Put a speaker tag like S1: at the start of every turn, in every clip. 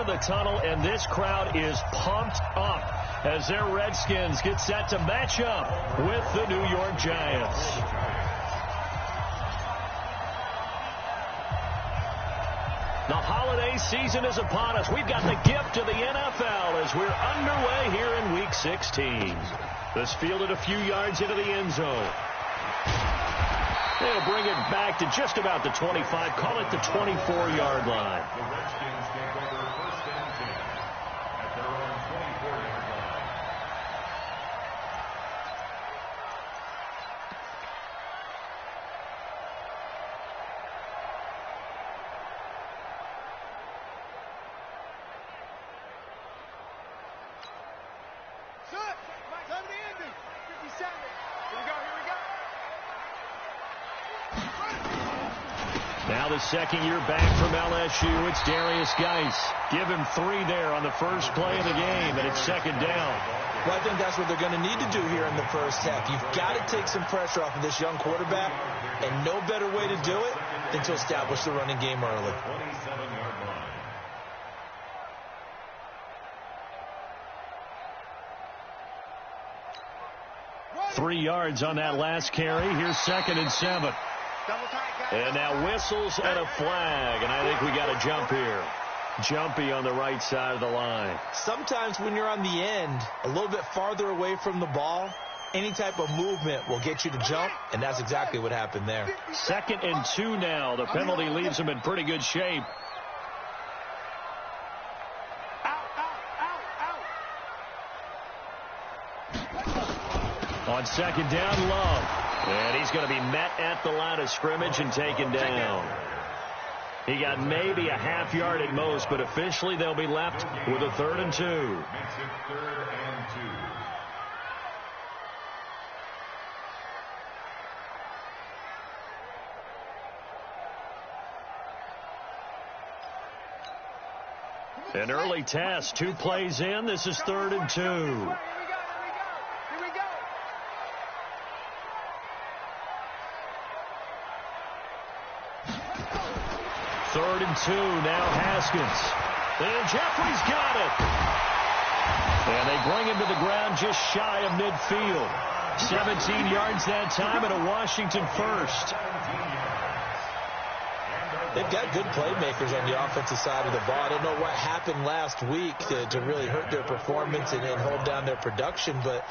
S1: of the tunnel, and this crowd is pumped up as their Redskins get set to match up with the New York Giants. The holiday season is upon us. We've got the gift of the NFL as we're underway here in Week 16. This fielded a few yards into the end zone. They'll bring it back to just about the 25. Call it the 24-yard line.
S2: The Redskins take over first and 10 at their own 24-yard line.
S1: Now the second year back from LSU, it's Darius Geis. Give him 3 there on the first play of the game, and it's second down.
S3: Well, I think that's what they're going to need to do here in the first half. You've got to take some pressure off of this young quarterback, and no better way to do it than to establish the running game early.
S2: 27-yard line.
S1: Three yards on that last carry. Here's second and 7. And now whistles and a flag, and I think we got a jump here. Jumpy on the right side of the line.
S3: Sometimes when you're on the end, a little bit farther away from the ball, any type of movement will get you to jump, and that's exactly what happened there.
S1: Second and 2 now. The penalty leaves them in pretty good shape. On second down, Love. And he's going to be met at the line of scrimmage and taken down. He got maybe a half yard at most, but officially they'll be left with a 3rd and 2.
S2: Makes it 3rd and 2.
S1: An early test, 2 plays in. This is 3rd and 2. 3rd and 2, now Haskins. And Jeffrey's got it. And they bring him to the ground just shy of midfield. 17 yards that time and a Washington first.
S3: They've got good playmakers on the offensive side of the ball. I don't know what happened last week to really hurt their performance and hold down their production, but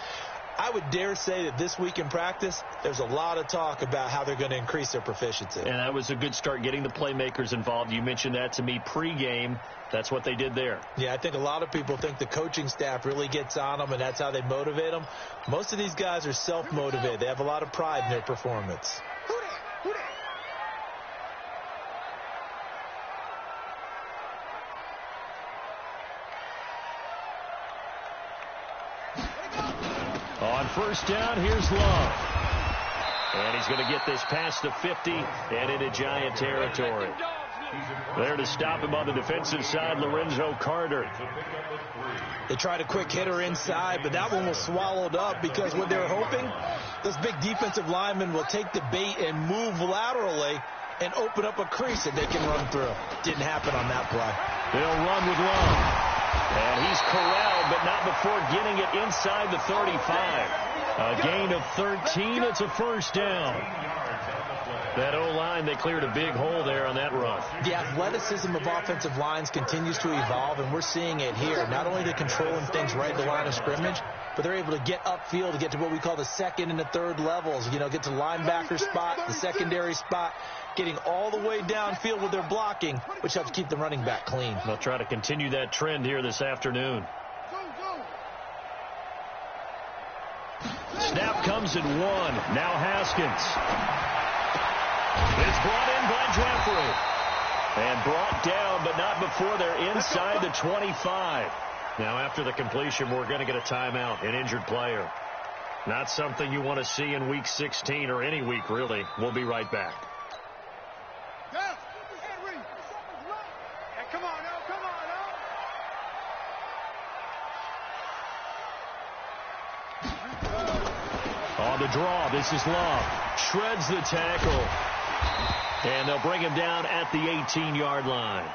S3: I would dare say that this week in practice, there's a lot of talk about how they're going to increase their proficiency.
S1: And that was a good start, getting the playmakers involved. You mentioned that to me pregame. That's what they did there.
S3: Yeah, I think a lot of people think the coaching staff really gets on them, and that's how they motivate them. Most of these guys are self-motivated. They have a lot of pride in their performance.
S1: On first down, here's Love. And he's going to get this past the 50 and into Giant territory. There to stop him on the defensive side, Lorenzo Carter.
S3: They tried a quick hitter inside, but that one was swallowed up because what they were hoping, those big defensive linemen will take the bait and move laterally and open up a crease that they can run through. Didn't happen on that play.
S1: They'll run with Love. And he's corralled, but not before getting it inside the 35. A gain of 13. It's a first down. That O-line, they cleared a big hole there on that run.
S3: The athleticism of offensive lines continues to evolve, and we're seeing it here. Not only are they controlling things right at the line of scrimmage, but they're able to get upfield to get to what we call the second and the third levels. You know, get to linebacker spot, the secondary spot, getting all the way downfield with their blocking, which helps keep the running back clean.
S1: They'll try to continue that trend here this afternoon. Snap comes in 1. Now Haskins. It's brought in by Jeffrey. And brought down, but not before they're inside the 25. Now after the completion, we're going to get a timeout, an injured player. Not something you want to see in Week 16 or any week, really. We'll be right back. On the draw, this is Love. Shreds the tackle. And they'll bring him down at the 18-yard line.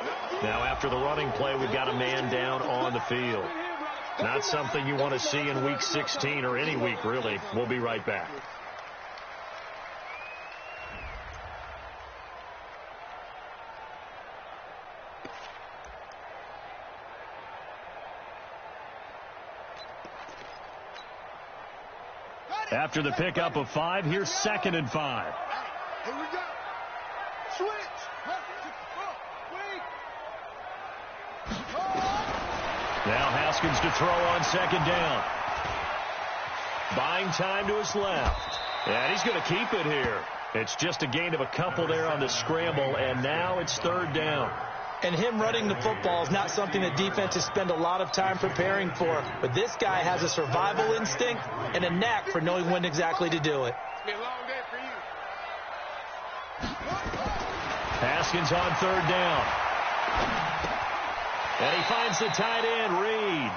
S1: Now, after the running play, we've got a man down on the field. Not something you want to see in Week 16 or any week, really. We'll be right back. After the pickup of 5, here's 2nd and 5.
S4: Here we go. Switch.
S1: Now Haskins to throw on 2nd down. Buying time to his left. And he's going to keep it here. It's just a gain of a couple there on the scramble, and now it's 3rd down.
S3: And him running the football is not something that defenses spend a lot of time preparing for. But this guy has a survival instinct and a knack for knowing when exactly to do it.
S4: It's been a long day for you.
S1: Haskins on 3rd down. And he finds the tight end, Reed.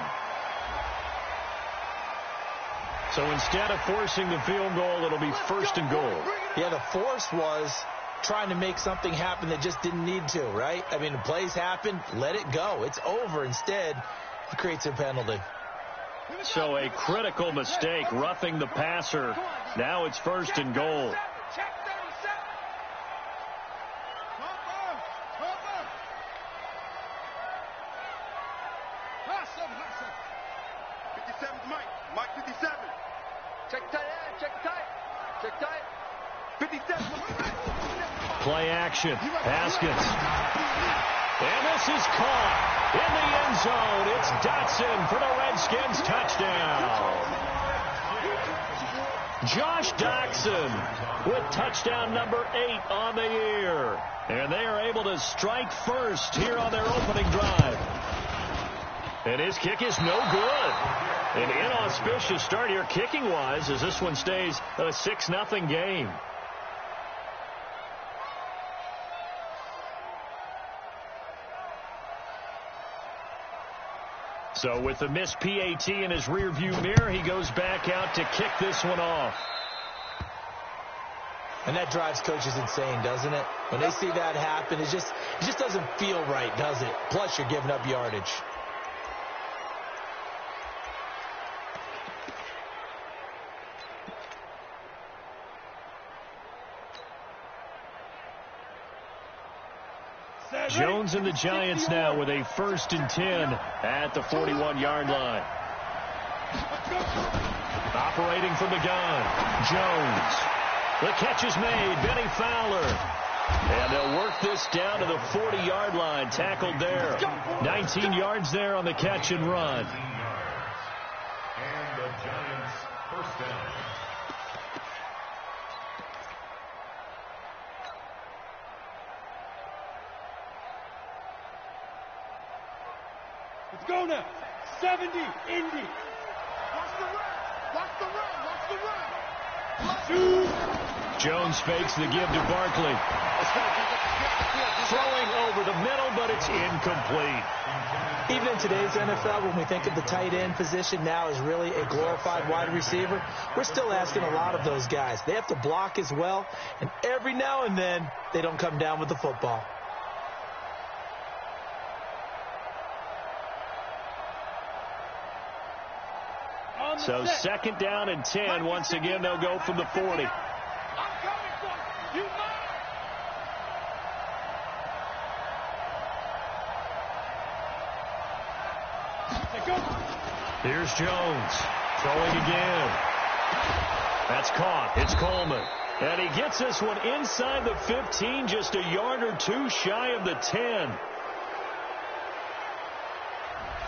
S1: So instead of forcing the field goal, it'll be 1st and goal.
S3: Yeah, the force was trying to make something happen that just didn't need to, right? I mean, the plays happen, let it go. It's over. Instead, it creates a penalty.
S1: So a critical mistake, roughing the passer. Now it's 1st and goal.
S4: Mike 57. Check tight, check tight. Check tight. 57.
S1: Play action. Haskins. And this is caught in the end zone. It's Dotson for the Redskins touchdown. Josh Dotson with touchdown number 8 on the year. And they are able to strike first here on their opening drive. And his kick is no good. An inauspicious start here kicking-wise as this one stays a 6-0 game. So with the missed PAT in his rearview mirror, he goes back out to kick this one off.
S3: And that drives coaches insane, doesn't it? When they see that happen, it just doesn't feel right, does it? Plus, you're giving up yardage.
S1: Jones and the Giants now with a 1st and 10 at the 41-yard line. Operating from the gun, Jones. The catch is made, Benny Fowler. And they'll work this down to the 40-yard line, tackled there. 19 yards there on the catch and run.
S2: And the Giants' 1st down.
S4: Let's go now. 70, Indy. Watch the run. Watch the run. Watch the run.
S1: Jones fakes the give to Barkley. Throwing over the middle, but it's incomplete.
S3: Even in today's NFL, when we think of the tight end position now as really a glorified wide receiver, we're still asking a lot of those guys. They have to block as well, and every now and then, they don't come down with the football.
S1: So 2nd down and 10. Once again, they'll go from the 40.
S4: I'm coming for you. You mine.
S1: Here's Jones. Throwing again. That's caught. It's Coleman. And he gets this one inside the 15, just a yard or two shy of the 10.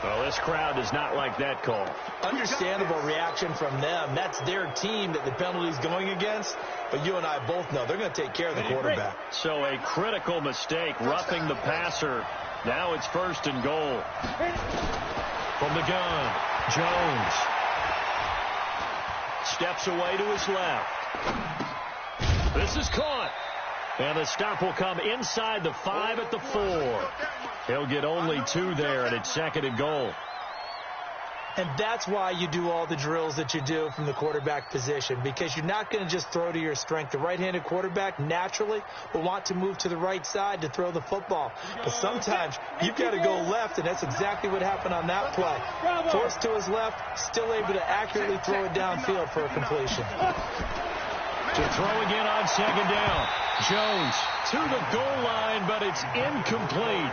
S1: Well, this crowd does not like that call.
S3: Understandable reaction from them. That's their team that the penalty's going against. But you and I both know they're going to take care of the quarterback.
S1: So a critical mistake, roughing the passer. Now it's 1st and goal. From the gun, Jones. Steps away to his left. This is caught. And the stop will come inside the 5 at the 4. He'll get only 2 there, and it's 2nd and goal.
S3: And that's why you do all the drills that you do from the quarterback position, because you're not going to just throw to your strength. The right-handed quarterback naturally will want to move to the right side to throw the football. But sometimes you've got to go left, and that's exactly what happened on that play. Forced to his left, still able to accurately throw it downfield for a completion.
S1: To throw again on second down. Jones to the goal line, but it's incomplete.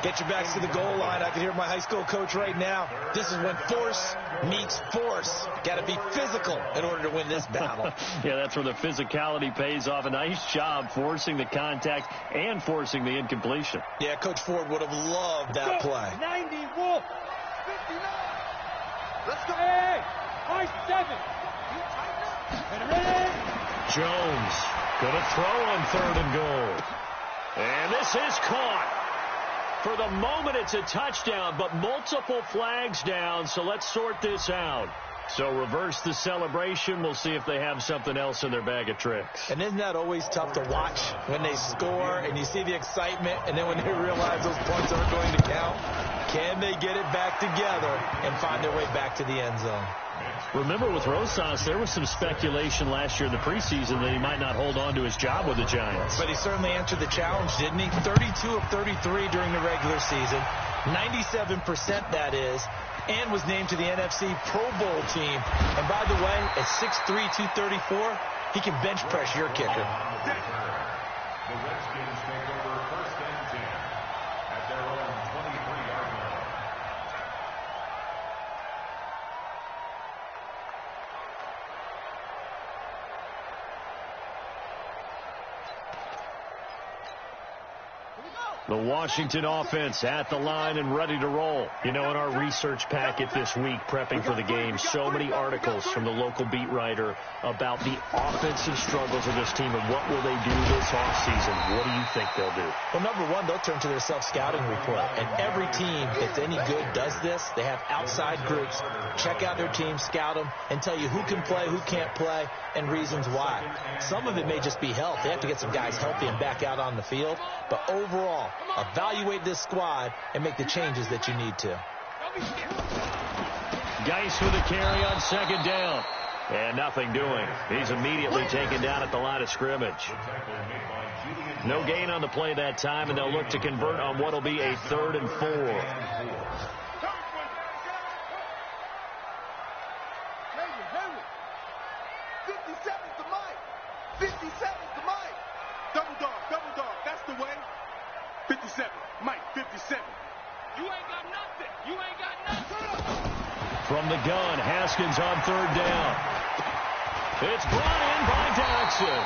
S3: Get your backs to the goal line. I can hear my high school coach right now. This is when force meets force. Got to be physical in order to win this battle.
S1: Yeah, that's where the physicality pays off. A nice job forcing the contact and forcing the incompletion.
S3: Yeah, Coach Ford would have loved that play.
S4: 90, Wolf. 59. Let's go. Hey, 57.
S1: Jones going to throw on 3rd and goal. And this is caught. For the moment, it's a touchdown, but multiple flags down, so let's sort this out. So reverse the celebration. We'll see if they have something else in their bag of tricks.
S3: And isn't that always tough to watch when they score and you see the excitement, and then when they realize those points aren't going to count? Can they get it back together and find their way back to the end zone?
S1: Remember, with Rosas, there was some speculation last year in the preseason that he might not hold on to his job with the Giants.
S3: But he certainly answered the challenge, didn't he? 32 of 33 during the regular season, 97% that is, and was named to the NFC Pro Bowl team. And by the way, at 6'3", 234, he can bench press your kicker.
S2: The Redskins take over 1st and 10 at their own 23-yard line.
S1: The Washington offense at the line and ready to roll. You know, in our research packet this week, prepping for the game, so many articles from the local beat writer about the offensive struggles of this team and what will they do this offseason. What do you think they'll do?
S3: Well, number one, they'll turn to their self-scouting report. And every team that's any good does this. They have outside groups. Check out their team, scout them, and tell you who can play, who can't play, and reasons why. Some of it may just be health. They have to get some guys healthy and back out on the field. But overall, evaluate this squad and make the changes that you need to.
S1: Geis with a carry on second down. And nothing doing. He's immediately taken down at the line of scrimmage. No gain on the play that time, and they'll look to convert on what will be a 3rd and 4.
S4: 57's the mic. 57's the mic. Double dog. That's the way. 57, Mike, 57. You ain't got nothing. You ain't got nothing.
S1: From the gun, Haskins on 3rd down. It's brought in by Jackson.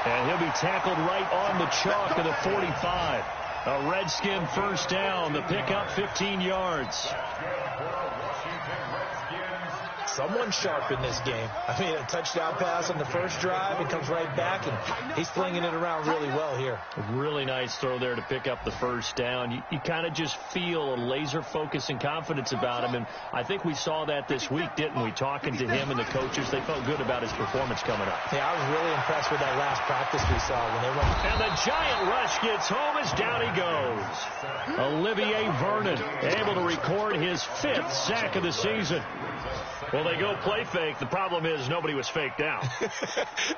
S1: And he'll be tackled right on the chalk of the 45. A Redskin first down. The pickup 15 yards.
S3: Someone sharp in this game. I mean, a touchdown pass on the first drive and comes right back, and he's flinging it around really well here.
S1: A really nice throw there to pick up the first down. You kind of just feel a laser focus and confidence about him, and I think we saw that this week, didn't we? Talking to him and the coaches, they felt good about his performance coming up.
S3: Yeah, I was really impressed with that last practice we saw when they went.
S1: And the giant rush gets home as down he goes. Olivier Vernon able to record his 5th sack of the season. Well, they go play fake. The problem is nobody was faked out.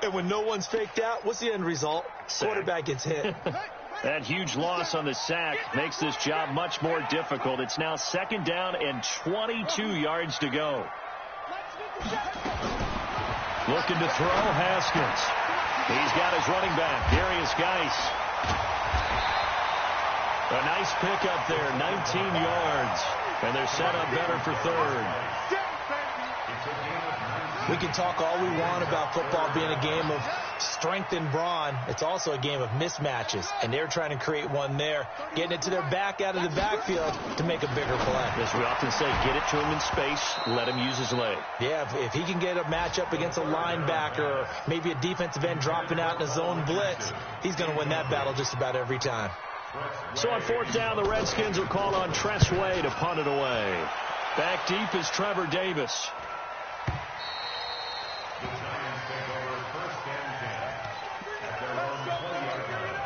S3: And when no one's faked out, what's the end result?
S1: Sack.
S3: Quarterback gets hit.
S1: That huge loss on the sack makes this job much more difficult. It's now 2nd down and 22 yards to go. Looking to throw, Haskins. He's got his running back, Darius Geis. A nice pickup there, 19 yards. And they're set up better for 3rd.
S3: We can talk all we want about football being a game of strength and brawn. It's also a game of mismatches, and they're trying to create one there, getting it to their back out of the backfield to make a bigger play.
S1: As we often say, get it to him in space, let him use his leg.
S3: Yeah, if he can get a matchup against a linebacker or maybe a defensive end dropping out in a zone blitz, he's going to win that battle just about every time.
S1: So on 4th down, the Redskins will call on Tressway to punt it away. Back deep is Trevor Davis.
S2: The Giants take over 1st and 10 at their own 20-yard line.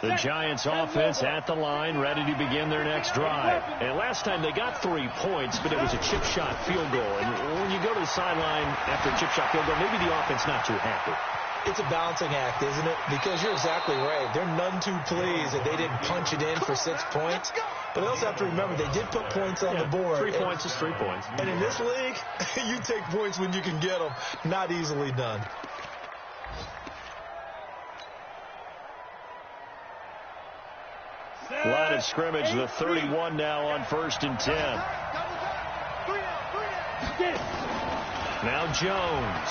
S1: The Giants offense at the line, ready to begin their next drive. And last time they got 3 points, but it was a chip shot field goal. And when you go to the sideline after a chip shot field goal, maybe the offense not too happy.
S3: It's a balancing act, isn't it? Because you're exactly right. They're none too pleased that they didn't punch it in for 6 points. But they also have to remember they did put points on the board.
S1: 3 points is 3 points.
S3: And in this league, you take points when you can get them. Not easily done.
S1: Line of scrimmage, the 31 now on 1st and 10. Now Jones.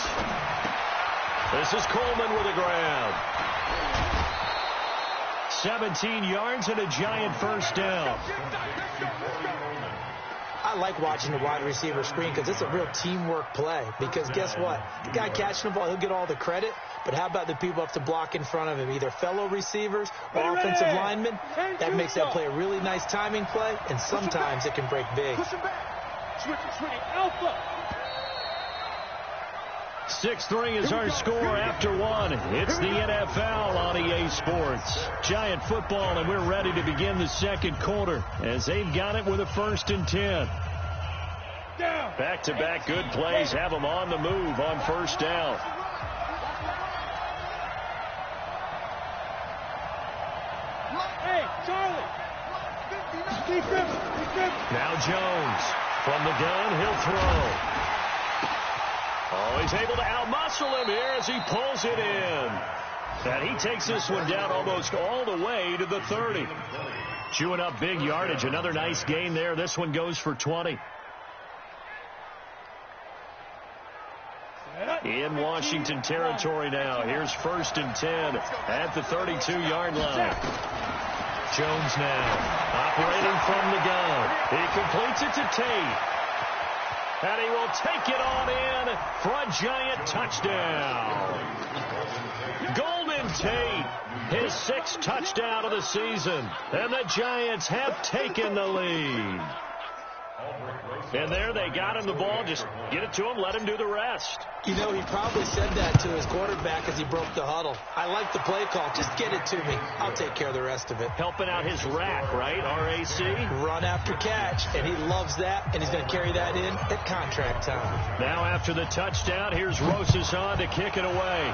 S1: This is Coleman with a grab. 17 yards and a Giant first down.
S3: I like watching the wide receiver screen because it's a real teamwork play. Because guess what? The guy catching the ball, he'll get all the credit. But how about the people have to block in front of him, either fellow receivers or offensive linemen? That makes that play a really nice timing play, and sometimes it can break big.
S1: 6-3 is our score after 1. It's the NFL on EA Sports. Giant football, and we're ready to begin the second quarter as they've got it with a 1st and 10. Back-to-back good plays have them on the move on 1st down. Now Jones from the gun, he'll throw. Oh, he's able to outmuscle him here as he pulls it in. And he takes this one down almost all the way to the 30. Chewing up big yardage. Another nice gain there. This one goes for 20. In Washington territory now. Here's 1st and 10 at the 32-yard line. Jones now operating from the gun. He completes it to Tate. And he will take it on in for a Giant touchdown. Golden Tate, his 6th touchdown of the season. And the Giants have taken the lead. And there they got him the ball. Just get it to him, let him do the rest.
S3: You know, he probably said that to his quarterback as he broke the huddle. I like the play call. Just get it to me. I'll take care of the rest of it.
S1: Helping out his rack, right? RAC?
S3: Run after catch. And he loves that, and he's going to carry that in at contract time.
S1: Now after the touchdown, here's Rosas on to kick it away.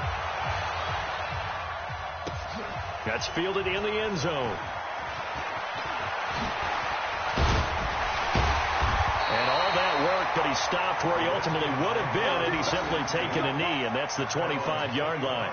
S1: That's fielded in the end zone. And all that work, but he stopped where he ultimately would have been, and he's simply taken a knee, and that's the 25-yard line.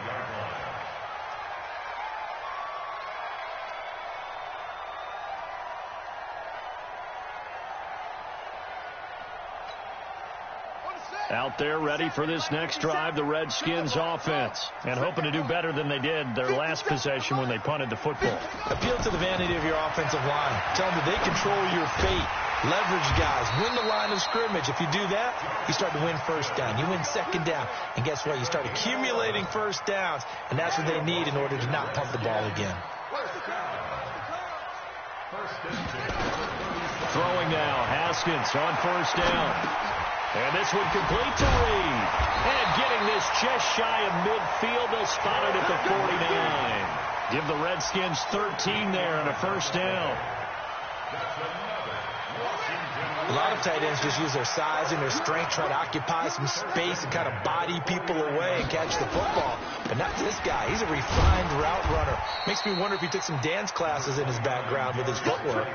S1: Out there ready for this next drive, the Redskins offense, and hoping to do better than they did their last possession when they punted the football.
S3: Appeal to the vanity of your offensive line. Tell them that they control your fate. Leverage guys. Win the line of scrimmage. If you do that, you start to win 1st down. You win 2nd down. And guess what? You start accumulating 1st downs, and that's what they need in order to not pump the ball again.
S1: Throwing now, Haskins on 1st down. And this one complete to Reed. And getting this just shy of midfield, they'll spot it at the 49. Give the Redskins 13 there and a 1st down.
S3: A lot of tight ends just use their size and their strength, try to occupy some space and kind of body people away and catch the football. But not this guy. He's a refined route runner. Makes me wonder if he took some dance classes in his background with his footwork.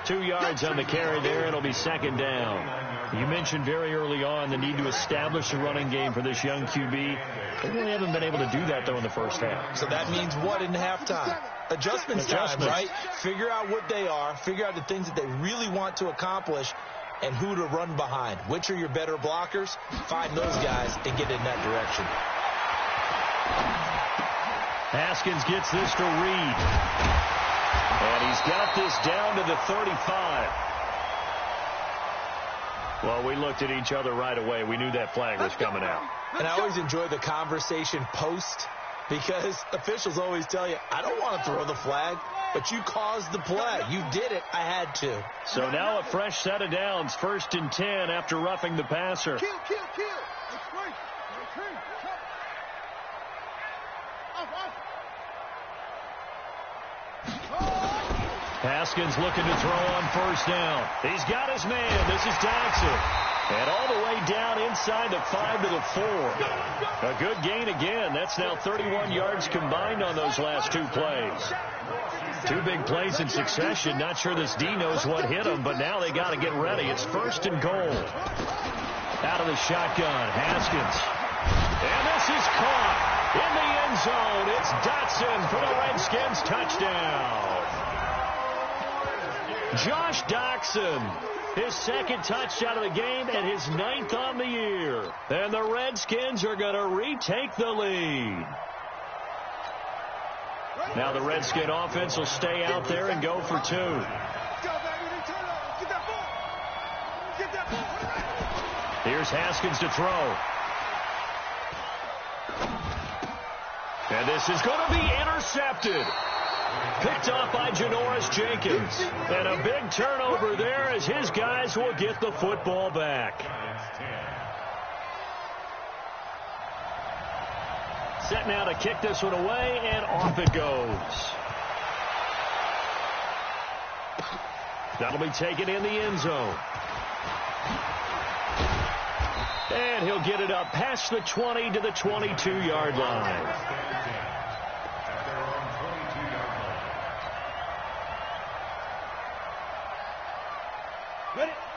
S1: 2 yards on the carry there. It'll be 2nd down. You mentioned very early on the need to establish a running game for this young QB. They really haven't been able to do that, though, in the 1st half.
S3: So that means what in halftime? Adjustments time, right? Figure out what they are. Figure out the things that they really want to accomplish and who to run behind. Which are your better blockers? Find those guys and get in that direction.
S1: Haskins gets this to Reed. And he's got this down to the 35. Well, we looked at each other right away. We knew that flag was coming out.
S3: And I always enjoy the conversation post because officials always tell you, I don't want to throw the flag, but you caused the play. You did it. I had to.
S1: So now a fresh set of downs, 1st and 10 after roughing the passer.
S4: Kill.
S1: Haskins looking to throw on first down. He's got his man. This is Dodson. And all the way down inside the 5 to the 4. A good gain again. That's now 31 yards combined on those last 2 plays. 2 big plays in succession. Not sure this D knows what hit him, but now they got to get ready. It's 1st and goal. Out of the shotgun, Haskins. And this is caught in the end zone. It's Dotson for the Redskins touchdown. Josh Doctson, his 2nd touchdown of the game and his 9th on the year. And the Redskins are going to retake the lead. Now the Redskin offense will stay out there and go for 2. Here's Haskins to throw. And this is going to be intercepted. Picked off by Janoris Jenkins. And a big turnover there as his guys will get the football back. Set now to kick this one away, and off it goes. That'll be taken in the end zone. And he'll get it up past the 20 to the 22-yard line.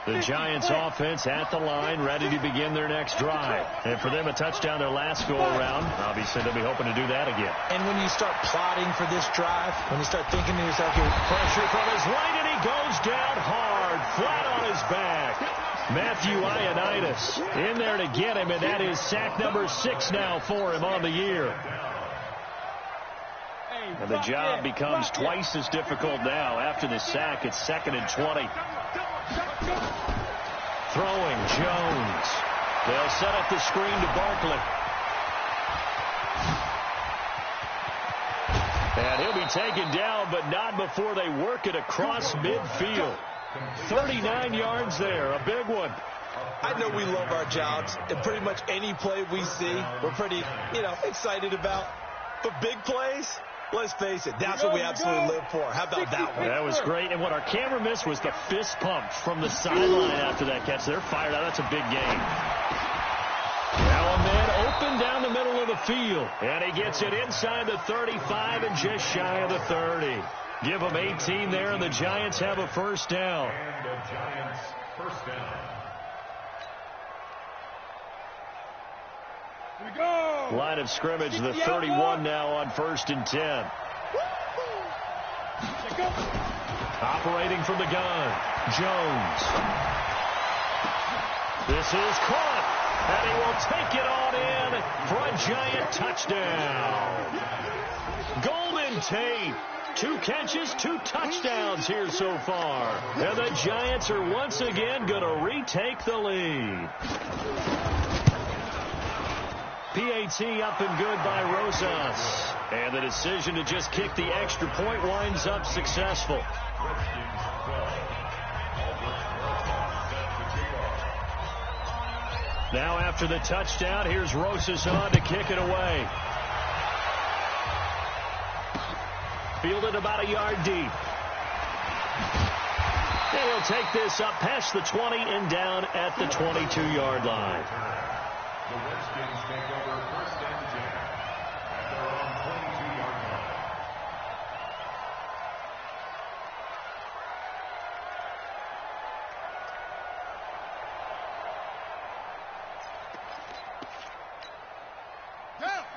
S1: The Giants offense at the line, ready to begin their next drive. And for them, a touchdown their last go-around. Obviously, they'll be hoping to do that again.
S3: And when you start plotting for this drive, when you start thinking to yourself,
S1: pressure from his right, and he goes down hard, flat on his back. Matthew Ioannidis in there to get him, and that is sack number 6 now for him on the year. And the job becomes twice as difficult now. After the sack, it's 2nd and 20. Throwing, Jones. They'll set up the screen to Barkley. And he'll be taken down, but not before they work it across midfield. 39 yards there, a big one.
S3: I know we love our jobs, and pretty much any play we see, we're pretty, excited about. But big plays, let's face it, that's what we absolutely live for. How about that one?
S1: That was great. And what our camera missed was the fist pump from the sideline after that catch. They're fired out. That's a big game. Now a man open down the middle of the field. And he gets it inside the 35 and just shy of the 30. Give them 18 there, and the Giants have a first down.
S2: And the Giants first down.
S4: Here we go.
S1: Line of scrimmage, the 31 now on 1st and 10. Operating from the gun, Jones. This is caught, and he will take it on in for a Giant touchdown. Golden Tate. 2 catches, 2 touchdowns here so far. And the Giants are once again going to retake the lead. PAT up and good by Rosas. And the decision to just kick the extra point winds up successful. Now after the touchdown, here's Rosas on to kick it away. Fielded about a yard deep. And he'll take this up past the 20 and down at the 22-yard line.
S2: The Redskins take over 1st and 10 at their own 22-yard line.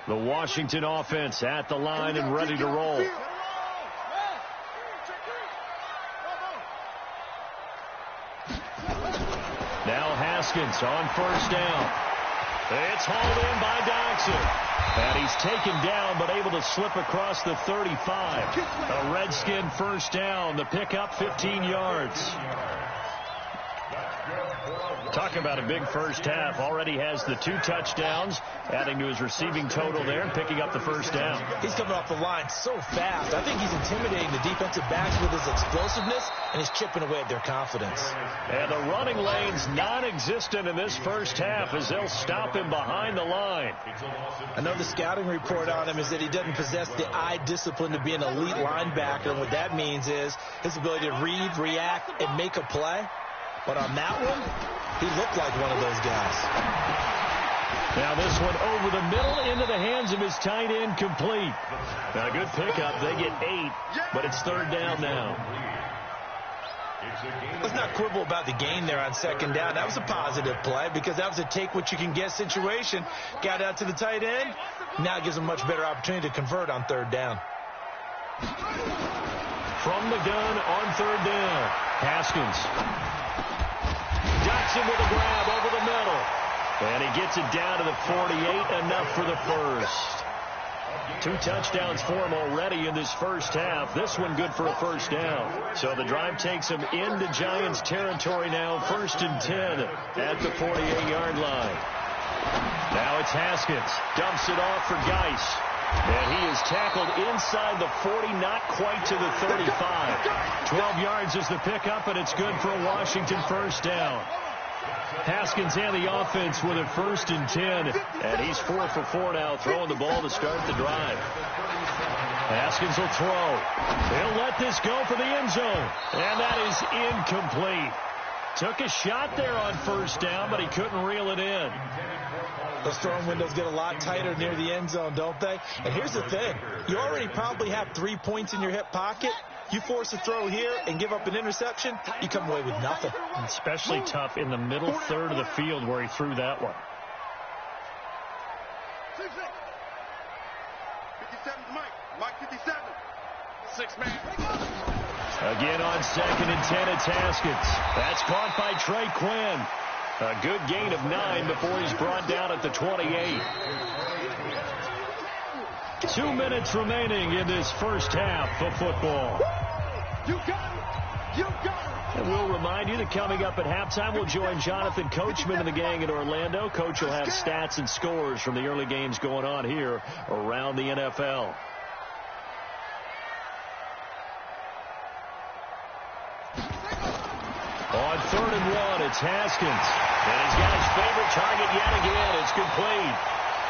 S1: The Washington offense at the line and ready to roll. Now Haskins on first down. It's hauled in by Dodson. And he's taken down but able to slip across the 35. A Redskin first down. The pickup 15 yards.
S2: That's good for a
S1: Talk about a big first half. Already has the 2 touchdowns, adding to his receiving total there and picking up the first down.
S3: He's coming off the line so fast. I think he's intimidating the defensive backs with his explosiveness, and he's chipping away at their confidence.
S1: And the running lane's non-existent in this first half as they'll stop him behind the line.
S3: I know the scouting report on him is that he doesn't possess the eye discipline to be an elite linebacker, and what that means is his ability to read, react, and make a play. But on that one, he looked like one of those guys.
S1: Now this one over the middle into the hands of his tight end, complete. Now good pickup. They get 8, but it's 3rd down now.
S3: Let's not quibble about the gain there on 2nd down. That was a positive play because that was a take-what-you-can-get situation. Got out to the tight end. Now it gives him a much better opportunity to convert on 3rd down.
S1: From the gun on 3rd down, Haskins. Ducks him with a grab over the middle. And he gets it down to the 48, enough for the first. 2 touchdowns for him already in this first half. This one good for a first down. So the drive takes him into Giants territory now. 1st and 10 at the 48-yard line. Now it's Haskins. Dumps it off for Geis. And he is tackled inside the 40, not quite to the 35. 12 yards is the pickup, and it's good for a Washington first down. Haskins and the offense with a 1st and 10. And he's 4 for 4 now, throwing the ball to start the drive. Haskins will throw. He'll let this go for the end zone. And that is incomplete. Took a shot there on 1st down, but he couldn't reel it in.
S3: Those throwing windows get a lot tighter near the end zone, don't they? And here's the thing. You already probably have 3 points in your hip pocket. You force a throw here and give up an interception, you come away with nothing.
S1: Especially tough in the middle third of the field where he threw that one.
S4: 57's Mike 57. 6-man.
S1: Again on 2nd and 10, it's Haskins. That's caught by Trey Quinn. A good gain of 9 before he's brought down at the 28. 2 minutes remaining in this first half of football.
S4: You got it. You got it.
S1: And we'll remind you that coming up at halftime, we'll join Jonathan Coachman and the gang in Orlando. Coach will have stats and scores from the early games going on here around the NFL. On 3rd and 1, it's Haskins. And he's got his favorite target yet again. It's complete.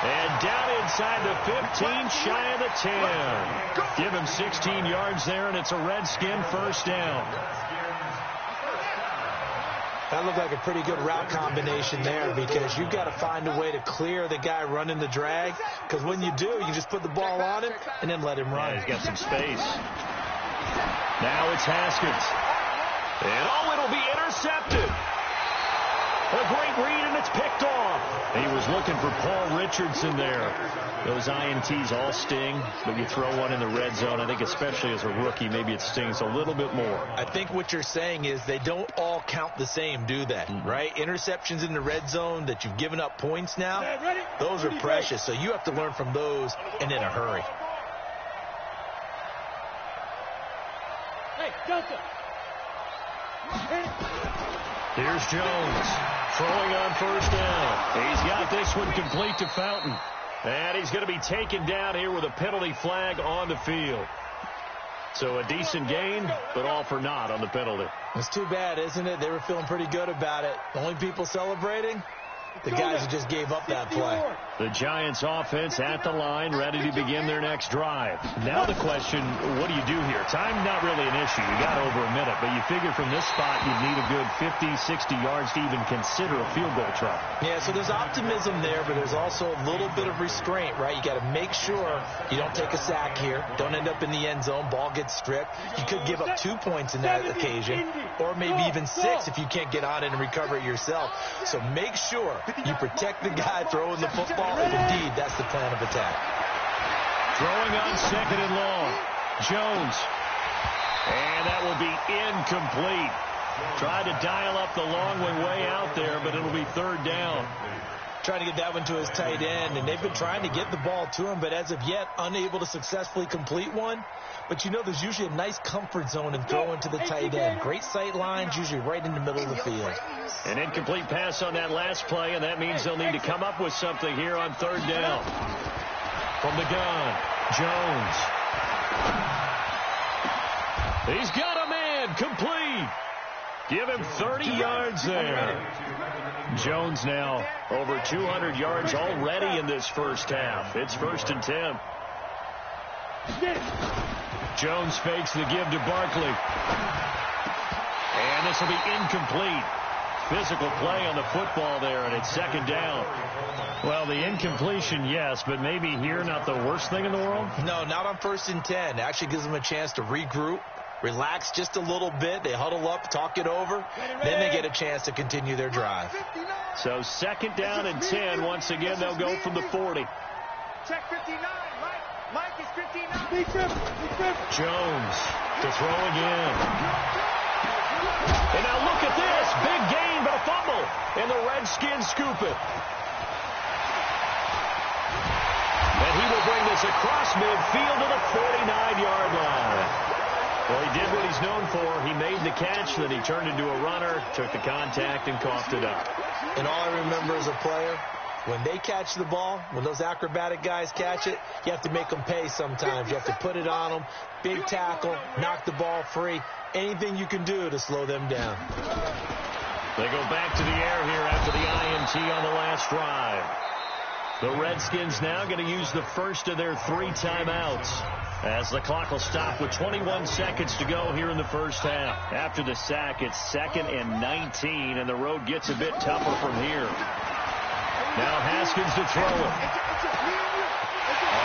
S1: And down inside the 15, shy of the 10. Give him 16 yards there, and it's a Redskin first down.
S3: That looked like a pretty good route combination there because you've got to find a way to clear the guy running the drag. Because when you do, you just put the ball on him and then let him run.
S1: Yeah, he's got some space. Now it's Haskins. And it'll be intercepted. A great read, and it's picked off. He was looking for Paul Richardson there. Those INTs all sting, but you throw one in the red zone. I think especially as a rookie, maybe it stings a little bit more.
S3: I think what you're saying is they don't all count the same, do they? Right? Interceptions in the red zone that you've given up points now, those are precious. So you have to learn from those and in a hurry.
S4: Hey, Delta.
S1: Here's Jones throwing on 1st down. He's got this one complete to Fountain. And he's going to be taken down here with a penalty flag on the field. So a decent gain, but all for naught on the penalty.
S3: It's too bad, isn't it? They were feeling pretty good about it. The only people celebrating, the guys who just gave up that play.
S1: The Giants offense at the line, ready to begin their next drive. Now the question, what do you do here? Time not really an issue. You got over a minute, but you figure from this spot you'd need a good 50, 60 yards to even consider a field goal try.
S3: Yeah, so there's optimism there, but there's also a little bit of restraint, right? You got to make sure you don't take a sack here. Don't end up in the end zone. Ball gets stripped. You could give up 2 points in that occasion, or maybe even 6 if you can't get on it and recover it yourself. So make sure you protect the guy throwing the football, if indeed that's the plan of attack.
S1: Throwing on 2nd and long. Jones. And that will be incomplete. Tried to dial up the long one way out there, but it'll be 3rd down.
S3: Trying to get that one to his tight end, and they've been trying to get the ball to him, but as of yet, unable to successfully complete one. But you know, there's usually a nice comfort zone in throwing to the tight end. Great sight lines, usually right in the middle of the field.
S1: An incomplete pass on that last play, and that means they'll need to come up with something here on third down. From the gun, Jones. He's got a man, complete. Give him 30 yards there. Jones now over 200 yards already in this first half. It's 1st and 10. Jones fakes the give to Barkley. And this will be incomplete. Physical play on the football there, and it's 2nd down. Well, the incompletion, yes, but maybe here not the worst thing in the world?
S3: No, not on 1st and 10. It actually gives them a chance to regroup, relax just a little bit. They huddle up, talk it over. Then they get a chance to continue their drive.
S1: So 2nd down and 10. Once again, they'll go from the 40.
S4: Check 59. Mike is 59.
S1: Jones to throw again. And now look at this. Big gain, but a fumble. And the Redskins scoop it. And he will bring this across midfield to the 49-yard line. Well, he did what he's known for. He made the catch, then he turned into a runner, took the contact, and coughed it up.
S3: And all I remember as a player, when they catch the ball, when those acrobatic guys catch it, you have to make them pay sometimes. You have to put it on them, big tackle, knock the ball free, anything you can do to slow them down.
S1: They go back to the air here after the INT on the last drive. The Redskins now going to use the first of their 3 timeouts, as the clock will stop with 21 seconds to go here in the first half. After the sack, it's 2nd and 19, and the road gets a bit tougher from here. Now Haskins to throw it.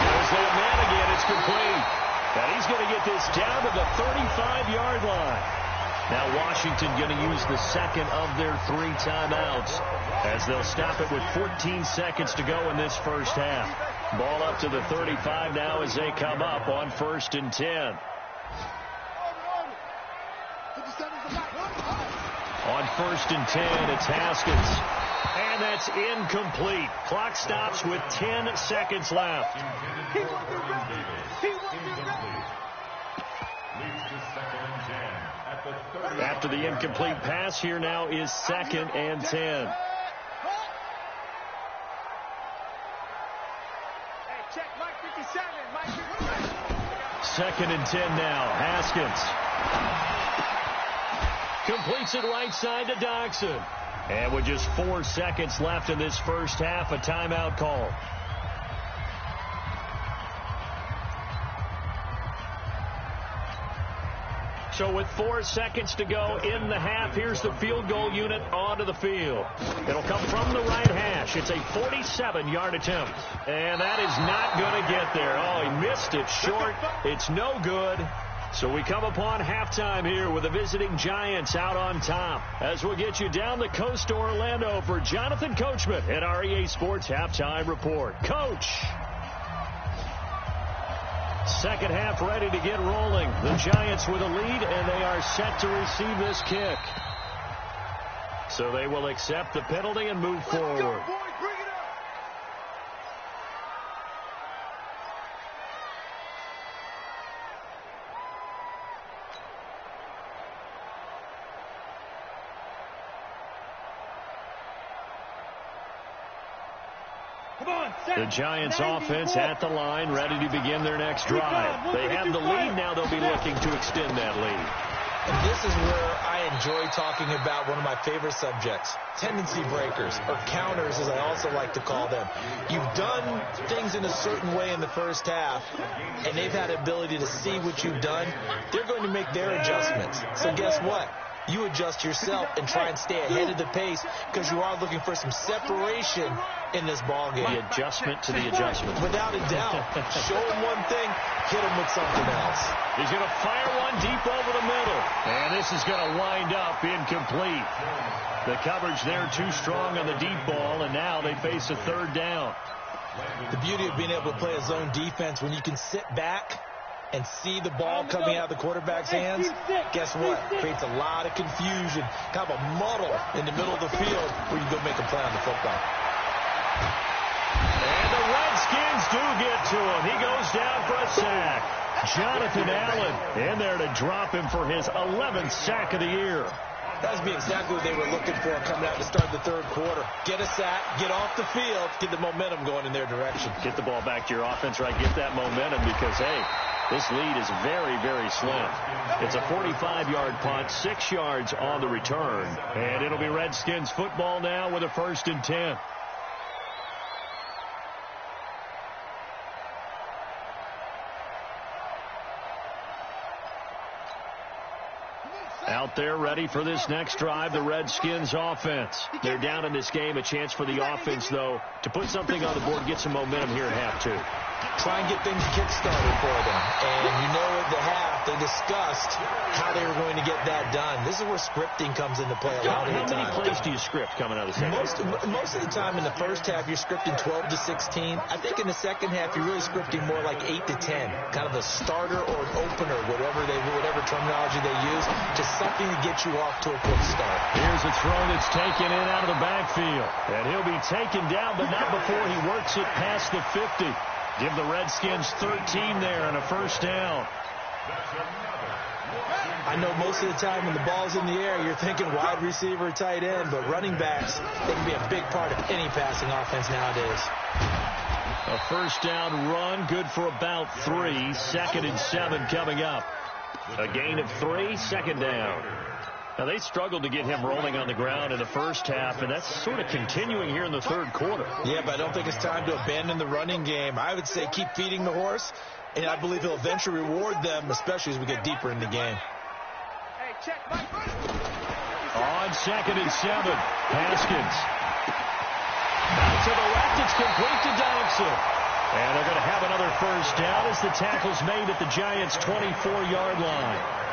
S1: There's that man again. It's complete. And he's going to get this down to the 35-yard line. Now Washington going to use the 2nd of their 3 timeouts, as they'll stop it with 14 seconds to go in this first half. Ball up to the 35 now as they come up on 1st and 10. On 1st and 10, it's Haskins. And that's incomplete. Clock stops with 10 seconds left. After the incomplete pass, here now is 2nd and 10. Second and 10 now. Haskins completes it right side to Doxson. And with just 4 seconds left in this first half, a timeout call. So with 4 seconds to go in the half, here's the field goal unit onto the field. It'll come from the right hash. It's a 47-yard attempt. And that is not going to get there. Oh, he missed it short. It's no good. So we come upon halftime here with the visiting Giants out on top, as we'll get you down the coast to Orlando for Jonathan Coachman at our EA Sports Halftime Report. Coach. Second half ready to get rolling. The Giants with a lead, and they are set to receive this kick. So they will accept the penalty and move forward. The Giants offense at the line, ready to begin their next drive. They have the lead now. They'll be looking to extend that lead.
S3: And this is where I enjoy talking about one of my favorite subjects, tendency breakers, or counters as I also like to call them. You've done things in a certain way in the first half, and they've had the ability to see what you've done. They're going to make their adjustments. So guess what? You adjust yourself and try and stay ahead of the pace, because you are looking for some separation in this ball game.
S1: The adjustment to the adjustment.
S3: Without a doubt. Show him one thing, hit him with something else.
S1: He's going to fire one deep over the middle. And this is going to wind up incomplete. The coverage there too strong on the deep ball, and now they face a third down.
S3: The beauty of being able to play a zone defense, when you can sit back and see the ball coming out of the quarterback's hands, guess what? Creates a lot of confusion, kind of a muddle in the middle of the field where you go make a play on the football.
S1: And the Redskins do get to him. He goes down for a sack. Jonathan Allen in there to drop him for his 11th sack of the year.
S3: That would be exactly what they were looking for coming out to start the third quarter. Get a sack, get off the field, get the momentum going in their direction.
S1: Get the ball back to your offense, right? Get that momentum because, hey, this lead is very, very slim. It's a 45-yard punt, 6 yards on the return. And it'll be Redskins football now with a 1st and 10. Out there ready for this next drive, the Redskins offense. They're down in this game. A chance for the offense, though, to put something on the board, get some momentum here at half two.
S3: Try and get things kick-started for them. And you know at the half, they discussed how they were going to get that done. This is where scripting comes into play a lot of the time.
S1: How many plays do you script coming out of the second half?
S3: Most of the time in the first half, you're scripting 12 to 16. I think in the second half, you're really scripting more like 8 to 10. Kind of a starter or an opener, whatever terminology they use, just something to get you off to a quick start.
S1: Here's a throw that's taken in out of the backfield. And he'll be taken down, but not before he works it past the 50. Give the Redskins 13 there and a 1st down.
S3: I know most of the time when the ball's in the air, you're thinking wide receiver, tight end, but running backs, they can be a big part of any passing offense nowadays.
S1: A 1st down run, good for about 3. 2nd and 7 coming up. A gain of 3, 2nd down. Now, they struggled to get him rolling on the ground in the first half, and that's sort of continuing here in the third quarter.
S3: Yeah, but I don't think it's time to abandon the running game. I would say keep feeding the horse, and I believe he'll eventually reward them, especially as we get deeper in the game.
S4: Hey, check, Mike.
S1: On 2nd and 7, Haskins. Out to the left, it's complete to Donaldson. And they're going to have another 1st down as the tackle's made at the Giants' 24-yard line.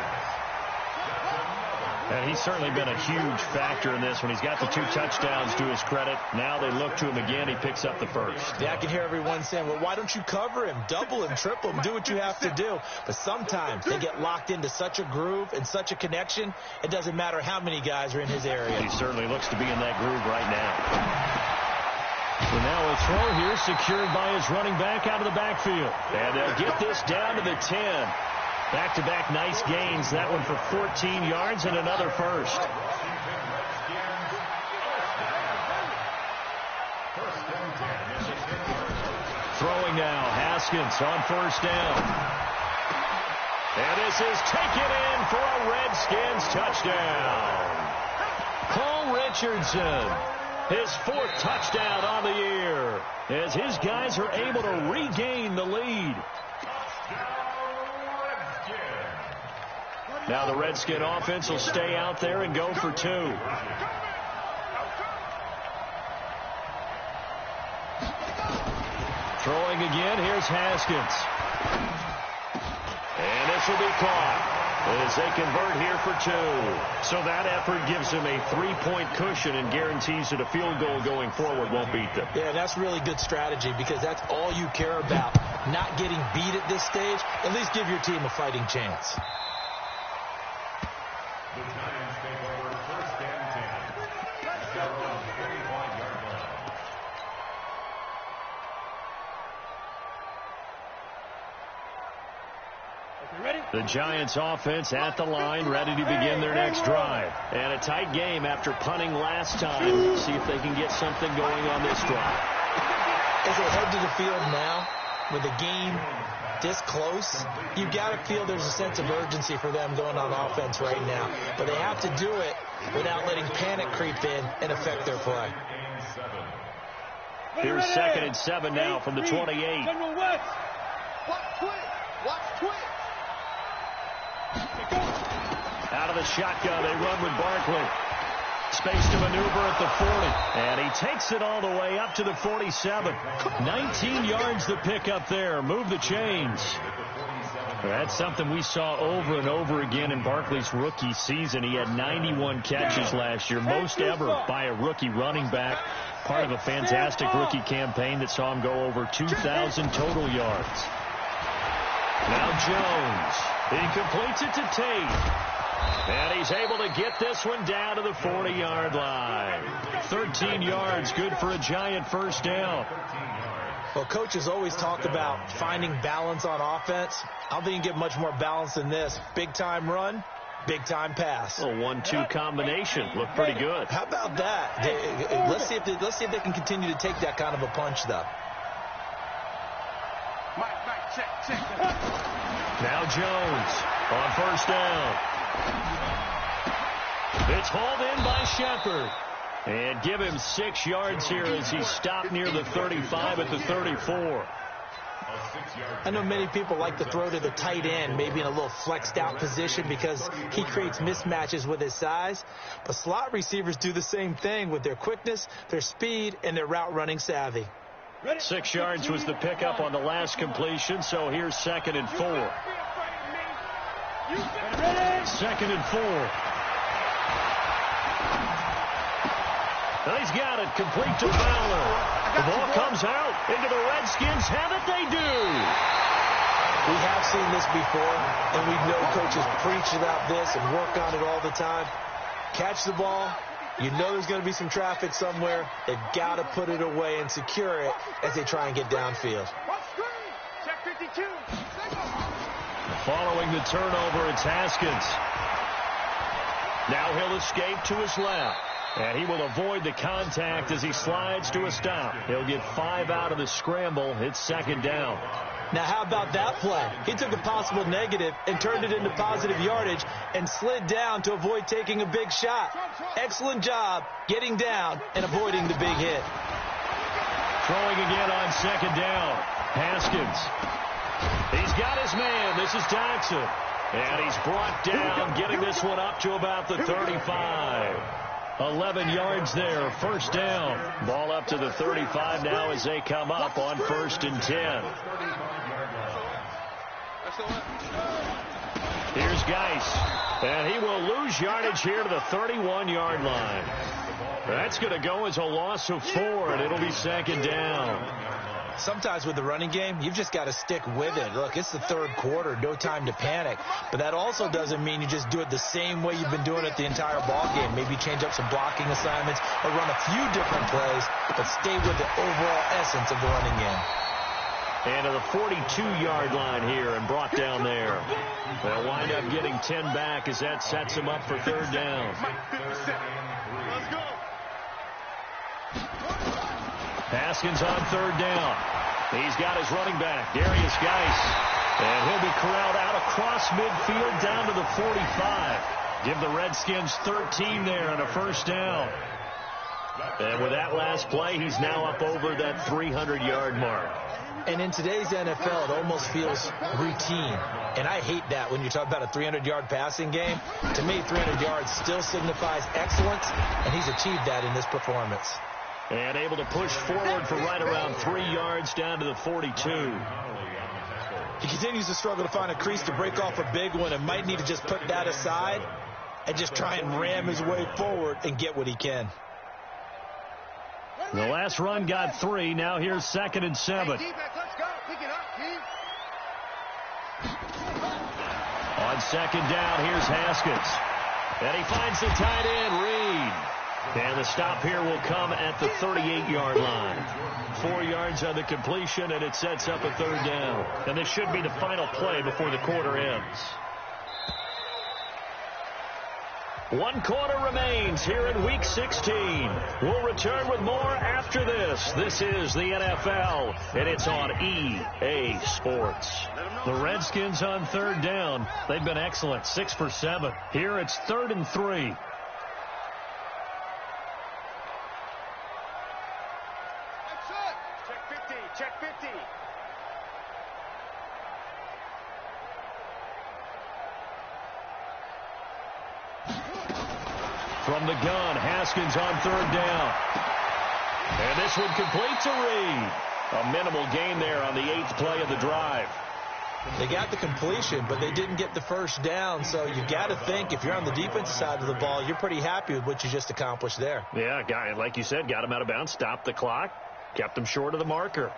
S1: And he's certainly been a huge factor in this when he's got the 2 touchdowns to his credit. Now they look to him again. He picks up the 1st.
S3: Yeah, I can hear everyone saying, well, why don't you cover him? Double him, triple him, do what you have to do. But sometimes they get locked into such a groove and such a connection, it doesn't matter how many guys are in his area.
S1: He certainly looks to be in that groove right now. So now a throw here secured by his running back out of the backfield. And they'll get this down to the 10. Back-to-back nice gains. That one for 14 yards and another 1st. Throwing now. Haskins on 1st down. And this is taken in for a Redskins touchdown. Paul Richardson, his 4th touchdown on the year, as his guys are able to regain the lead. Now the Redskin offense will stay out there and go for 2. Throwing again, here's Haskins. And this will be caught as they convert here for 2. So that effort gives them a 3-point cushion and guarantees that a field goal going forward won't beat them.
S3: Yeah, that's really good strategy because that's all you care about. Not getting beat at this stage. At least give your team a fighting chance.
S2: The Giants take over 1st and 10. At their own 35-yard line.
S1: The Giants offense at the line, ready to begin their next drive. And a tight game after punting last time. See if they can get something going on this drive.
S3: As they head to the field now, with the game this close, you got to feel there's a sense of urgency for them going on offense right now. But they have to do it without letting panic creep in and affect their play.
S1: Here's 2nd and 7 now from the 28.
S4: Watch quick. Watch quick.
S1: Out of the shotgun, they run with Barkley. Space to maneuver at the 40. And he takes it all the way up to the 47. 19 yards the pick up there. Move the chains. That's something we saw over and over again in Barkley's rookie season. He had 91 catches last year, most ever by a rookie running back. Part of a fantastic rookie campaign that saw him go over 2,000 total yards. Now Jones. He completes it to Tate. And he's able to get this one down to the 40-yard line. 13 yards, good for a giant first down.
S3: Well, coaches always talk about finding balance on offense. I don't think you can get much more balance than this. Big-time run, big-time pass.
S1: A 1-2 combination. Looked pretty good.
S3: How about that? Let's see if they can continue to take that kind of a punch, though.
S4: Mike, check.
S1: Now Jones on first down. It's hauled in by Shepard. And give him 6 yards here as he stopped near the 35 at the 34.
S3: I know many people like to throw to the tight end, maybe in a little flexed out position because he creates mismatches with his size. But slot receivers do the same thing with their quickness, their speed, and their route running savvy.
S1: 6 yards was the pickup on the last completion, so here's 2nd and 4. 2nd and 4. Well, he's got it, complete to Fowler. The ball comes out into the Redskins. Have it, they do.
S3: We have seen this before, and we know coaches preach about this and work on it all the time. Catch the ball. You know there's going to be some traffic somewhere. They've got to put it away and secure it as they try and get downfield.
S4: Check 52.
S1: Following the turnover, it's Haskins. Now he'll escape to his left. And he will avoid the contact as he slides to a stop. He'll get 5 out of the scramble. It's 2nd down.
S3: Now, how about that play? He took a possible negative and turned it into positive yardage and slid down to avoid taking a big shot. Excellent job getting down and avoiding the big hit.
S1: Throwing again on 2nd down. Haskins. He's got his man. This is Jackson. And he's brought down, getting this one up to about the 35. 11 yards there, first down. Ball up to the 35 now as they come up on 1st and 10. Here's Geis. And he will lose yardage here to the 31-yard line. That's going to go as a loss of 4, and it'll be 2nd down.
S3: Sometimes with the running game, you've just got to stick with it. Look, it's the 3rd quarter, no time to panic. But that also doesn't mean you just do it the same way you've been doing it the entire ball game. Maybe change up some blocking assignments or run a few different plays, but stay with the overall essence of the running game.
S1: And to the 42-yard line here and brought down there. They'll wind up getting 10 back as that sets them up for 3rd down.
S4: Let's go.
S1: Haskins on 3rd down. He's got his running back, Darius Geis. And he'll be corralled out across midfield down to the 45. Give the Redskins 13 there and a first down. And with that last play, he's now up over that 300-yard mark.
S3: And in today's NFL, it almost feels routine. And I hate that when you talk about a 300-yard passing game. To me, 300 yards still signifies excellence, and he's achieved that in this performance.
S1: And able to push forward for right around 3 yards down to the 42.
S3: He continues to struggle to find a crease to break off a big one and might need to just put that aside and just try and ram his way forward and get what he can.
S1: The last run got 3. Now here's 2nd and 7.
S4: Hey, let's go. Pick it up, team.
S1: On 2nd down, here's Haskins. And he finds the tight end, Reed. And the stop here will come at the 38-yard line. 4 yards on the completion, and it sets up a 3rd down. And this should be the final play before the quarter ends. 1 quarter remains here in Week 16. We'll return with more after this. This is the NFL, and it's on EA Sports. The Redskins on 3rd down. They've been excellent, 6 for 7. Here it's 3rd and 3.
S4: Check 50.
S1: From the gun, Haskins on 3rd down. And this one complete to Reed. A minimal gain there on the 8th play of the drive.
S3: They got the completion, but they didn't get the first down. So you got to think if you're on the defensive side of the ball, you're pretty happy with what you just accomplished there.
S1: Yeah, guy, like you said, got him out of bounds, stopped the clock, kept him short of the marker.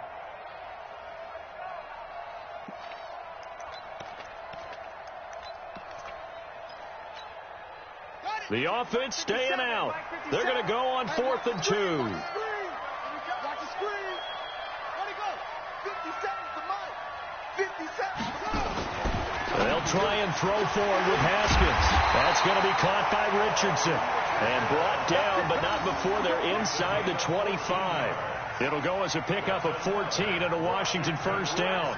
S1: The offense staying out. They're going to go on 4th and 2.
S4: Watch the screen. Let it go. 57 to Mike. 57.
S1: They'll try and throw forward with Haskins. That's going to be caught by Richardson. And brought down, but not before they're inside the 25. It'll go as a pickup of 14 and a Washington first down.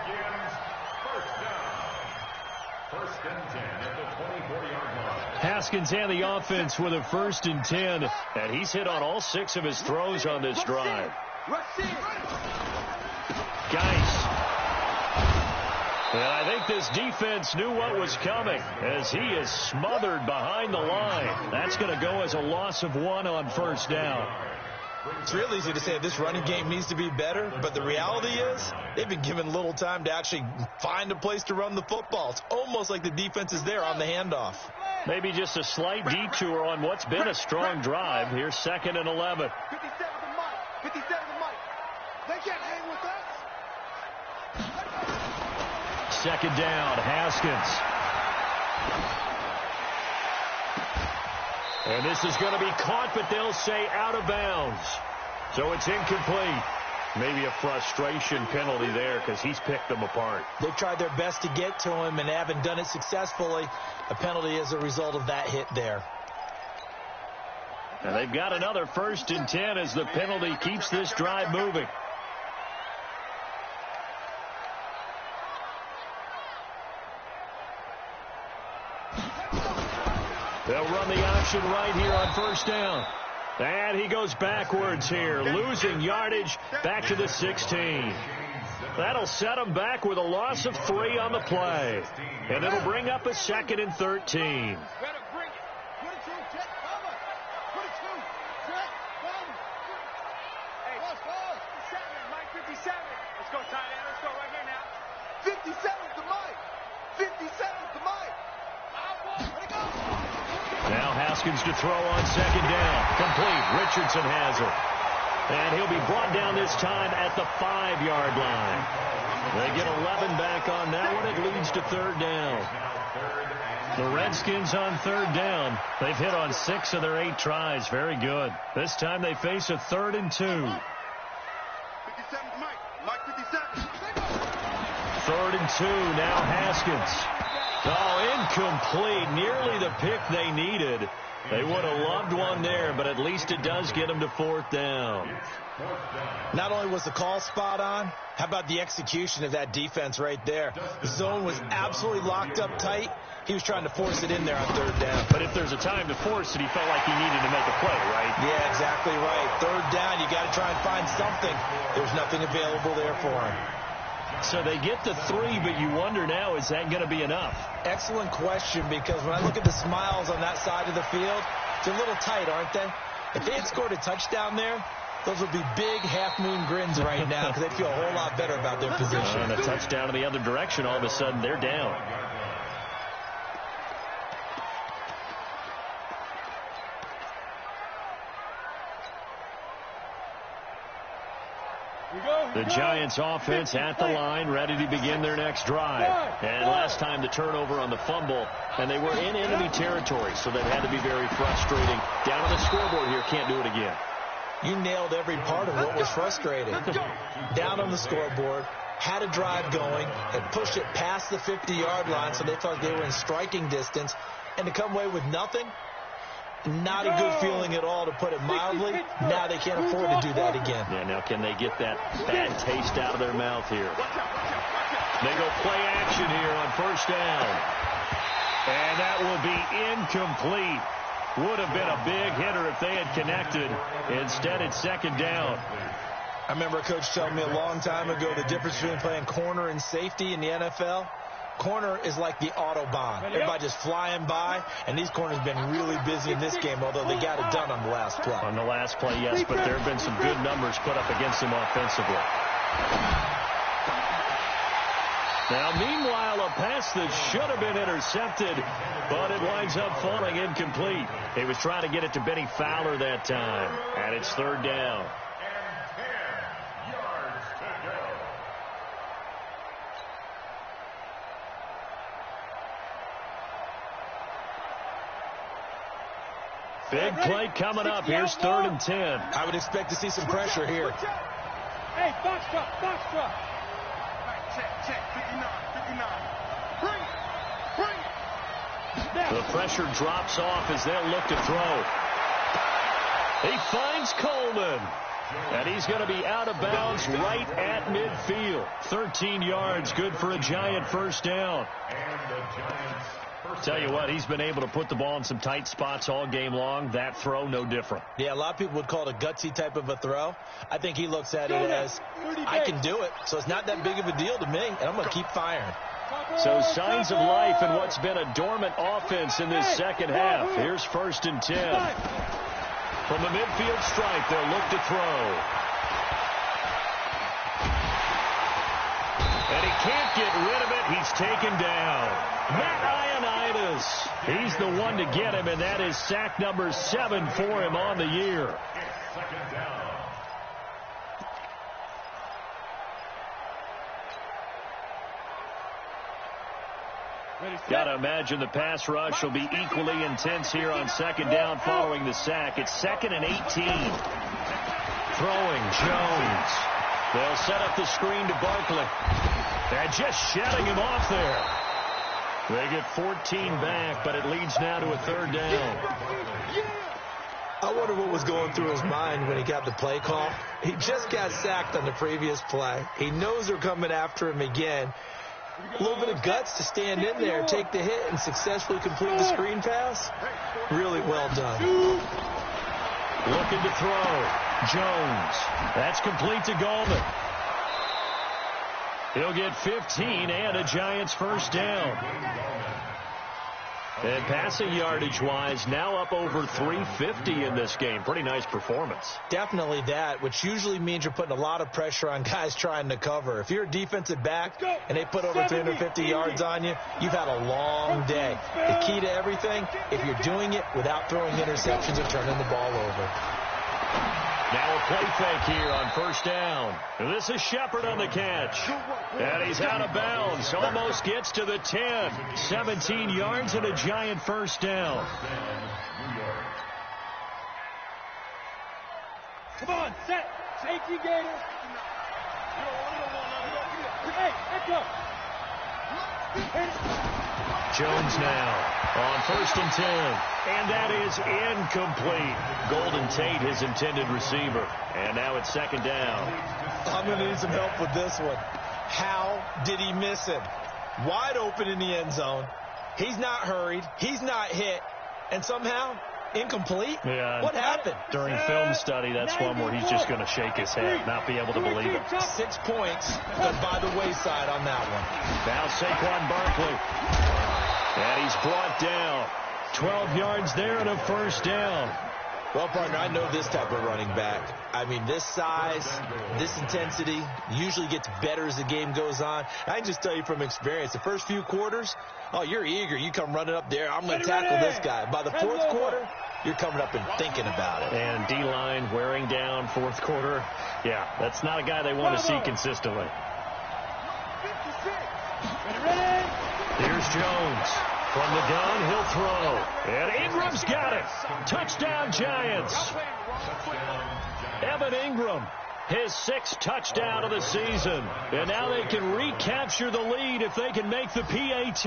S2: First and 10 at the 24-yard line.
S1: Haskins and the offense with a 1st and 10. And he's hit on all 6 of his throws on this drive. Geis. And I think this defense knew what was coming as he is smothered behind the line. That's going to go as a loss of 1 on first down.
S3: It's real easy to say this running game needs to be better, but the reality is they've been given little time to actually find a place to run the football. It's almost like the defense is there on the handoff.
S1: Maybe just a slight detour on what's been a strong drive. Here's 2nd and 11.
S4: 57 to Mike. 57 to Mike. They can't hang with us.
S1: 2nd down, Haskins. And this is going to be caught, but they'll say out of bounds. So it's incomplete. Maybe a frustration penalty there because he's picked them apart.
S3: They've tried their best to get to him and haven't done it successfully. A penalty as a result of that hit there.
S1: And they've got another 1st and 10 as the penalty keeps this drive moving. They'll run the option right here on first down. And he goes backwards here, losing yardage back to the 16. That'll set him back with a loss of 3 on the play. And it'll bring up a 2nd and 13.
S4: Let's go, tight end. Let's go right here now. 57 to Mike. 57 to Mike.
S1: Now Haskins to throw on 2nd down. Complete. Richardson has it. And he'll be brought down this time at the 5-yard line. They get 11 back on that one. It leads to 3rd down. The Redskins on 3rd down. They've hit on 6 of their 8 tries. Very good. This time they face a 3rd and 2.
S4: 57 to Mike. Mike 57.
S1: 3rd and 2. Now Haskins. Oh, incomplete. Nearly the pick they needed. They would have loved one there, but at least it does get them to 4th down.
S3: Not only was the call spot on, how about the execution of that defense right there? The zone was absolutely locked up tight. He was trying to force it in there on 3rd down.
S1: But if there's a time to force it, he felt like he needed to make a play, right?
S3: Yeah, exactly right. 3rd down, you got to try and find something. There's nothing available there for him.
S1: So they get to 3, but you wonder now, is that going to be enough?
S3: Excellent question, because when I look at the smiles on that side of the field, they're a little tight, aren't they? If they had scored a touchdown there, those would be big half-moon grins right now because they feel a whole lot better about their position.
S1: And a touchdown in the other direction, all of a sudden they're down. The Giants offense at the line, ready to begin their next drive. And last time the turnover on the fumble, and they were in enemy territory, so that had to be very frustrating. Down on the scoreboard here, can't do it again.
S3: You nailed every part of what was frustrating. Down on the scoreboard, had a drive going, and pushed it past the 50-yard line, so they felt they were in striking distance, and to come away with nothing, not a good feeling at all, to put it mildly. Now they can't afford to do that again.
S1: Yeah, now can they get that bad taste out of their mouth here? They go play action here on first down. And that will be incomplete. Would have been a big hitter if they had connected. Instead, it's 2nd down.
S3: I remember a coach telling me a long time ago the difference between playing corner and safety in the NFL. Corner is like the Autobahn. Everybody just flying by, and these corners have been really busy in this game, although they got it done on the last play.
S1: On the last play, yes, but there have been some good numbers put up against them offensively. Now, meanwhile, a pass that should have been intercepted, but it winds up falling incomplete. He was trying to get it to Benny Fowler that time, and it's 3rd down. Big play coming up. Here's 3rd and 10.
S3: I would expect to see some pressure here.
S4: Hey, box truck, box truck. Check, 59, 59. Bring it.
S1: The pressure drops off as they'll look to throw. He finds Coleman. And he's going to be out of bounds right at midfield. 13 yards, good for a Giant first down. Tell you what, he's been able to put the ball in some tight spots all game long. That throw, no different.
S3: Yeah, a lot of people would call it a gutsy type of a throw. I think he looks at it as, I can do it, so it's not that big of a deal to me, and I'm going to keep firing.
S1: So signs of life in what's been a dormant offense in this second half. Here's 1st and 10. From the midfield stripe, they'll look to throw. And he can't get rid of it. He's taken down. Matt Ioannidis. He's the one to get him, and that is sack number 7 for him on the year. Got to imagine the pass rush will be equally intense here on 2nd down following the sack. It's 2nd and 18. Throwing Jones. They'll set up the screen to Barkley. And just shutting him off there. They get 14 back, but it leads now to a 3rd down.
S3: I wonder what was going through his mind when he got the play call. He just got sacked on the previous play. He knows they're coming after him again. A little bit of guts to stand in there, take the hit, and successfully complete the screen pass. Really well done.
S1: Looking to throw. Jones. That's complete to Goldman. He'll get 15 and a Giants first down. And passing yardage-wise, now up over 350 in this game. Pretty nice performance.
S3: Definitely that, which usually means you're putting a lot of pressure on guys trying to cover. If you're a defensive back and they put over 350 yards on you, you've had a long day. The key to everything, if you're doing it without throwing interceptions or turning the ball over.
S1: Now a play fake here on 1st down. This is Shepard on the catch. And he's out of bounds. Almost gets to the 10. 17 yards and a Giant first down.
S4: Come on, set. Safety Gator. Hey, let's go.
S1: Jones now on 1st and 10. And that is incomplete. Golden Tate, his intended receiver. And now it's 2nd down.
S3: I'm going to need some help with this one. How did he miss him? Wide open in the end zone. He's not hurried. He's not hit. And somehow, incomplete?
S1: Yeah.
S3: What happened?
S1: During film study, that's one where he's just going to shake his head, not be able to believe it.
S3: 6 points, but by the wayside on that one.
S1: Now Saquon Barkley. And he's brought down. 12 yards there and a first down.
S3: Well, partner, I know this type of running back. I mean, this size, this intensity usually gets better as the game goes on. I can just tell you from experience, the first few quarters, oh, you're eager. You come running up there. I'm going to tackle this guy. By the 4th quarter, you're coming up and thinking about it.
S1: And D-line wearing down 4th quarter. Yeah, that's not a guy they want to see consistently. Here's Jones. From the gun, he'll throw. And Ingram's got it. Touchdown, Giants. Evan Ingram, his 6th touchdown of the season. And now they can recapture the lead if they can make the PAT.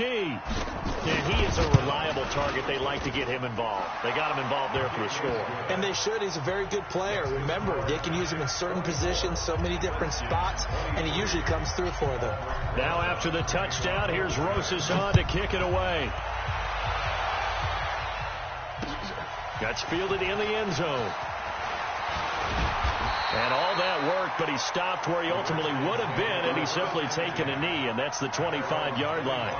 S1: And he is a reliable target. They like to get him involved. They got him involved there for a score.
S3: And they should. He's a very good player. Remember, they can use him in certain positions, so many different spots, and he usually comes through for them.
S1: Now after the touchdown, here's Rosas on to kick it away. That's fielded in the end zone. And all that work, but he stopped where he ultimately would have been, and he's simply taken a knee, and that's the 25-yard line.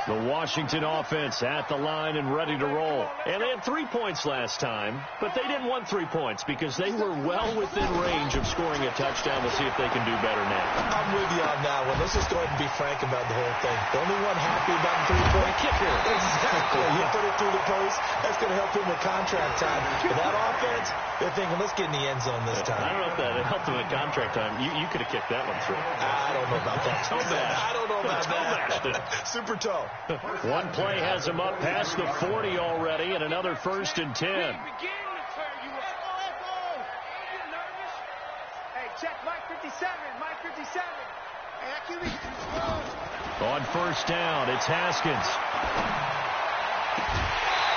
S1: The Washington offense at the line and ready to roll. And they had 3 points last time, but they didn't want 3 points because they were well within range of scoring a touchdown. We'll see if they can do better now.
S3: I'm with you on that one. Let's just go ahead and be frank about the whole thing. The only one happy about the 3-point kicker. Exactly. You put it through the post. That's going to help him with contract time. But that offense, they're thinking, let's get in the end zone this time.
S1: I don't know if that helped him at contract time. You could have kicked that one through.
S3: I don't know about that.
S1: Toe bash.
S3: I don't know about
S1: Toe
S3: that.
S1: bashed it.
S3: Super toe.
S1: One play has him up past the 40 already, and another 1st and 10.
S4: Hey, check Mike 57. Mike 57.
S1: On 1st down, it's Haskins.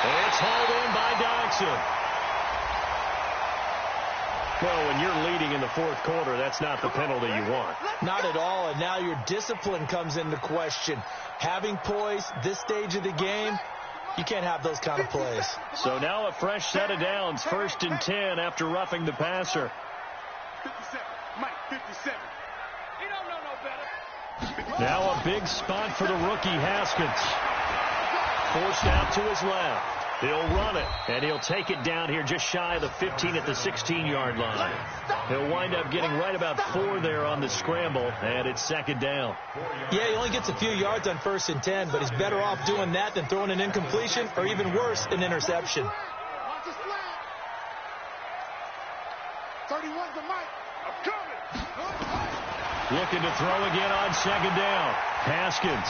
S1: It's hauled in by Dodson. Well, when you're leading in the 4th quarter, that's not the penalty you want.
S3: Not at all, and now your discipline comes into question. Having poise this stage of the game, you can't have those kind of plays.
S1: So now a fresh set of downs, 1st and 10 after roughing the passer.
S4: 57. Mike 57. He don't know no better.
S1: Now a big spot for the rookie Haskins. Forced out to his left. He'll run it, and he'll take it down here just shy of the 15 at the 16-yard line. He'll wind up getting right about 4 there on the scramble, and it's 2nd down.
S3: Yeah, he only gets a few yards on 1st and 10, but he's better off doing that than throwing an incompletion or even worse, an interception.
S4: 31's the Mike. I'm coming.
S1: Looking to throw again on 2nd down. Haskins.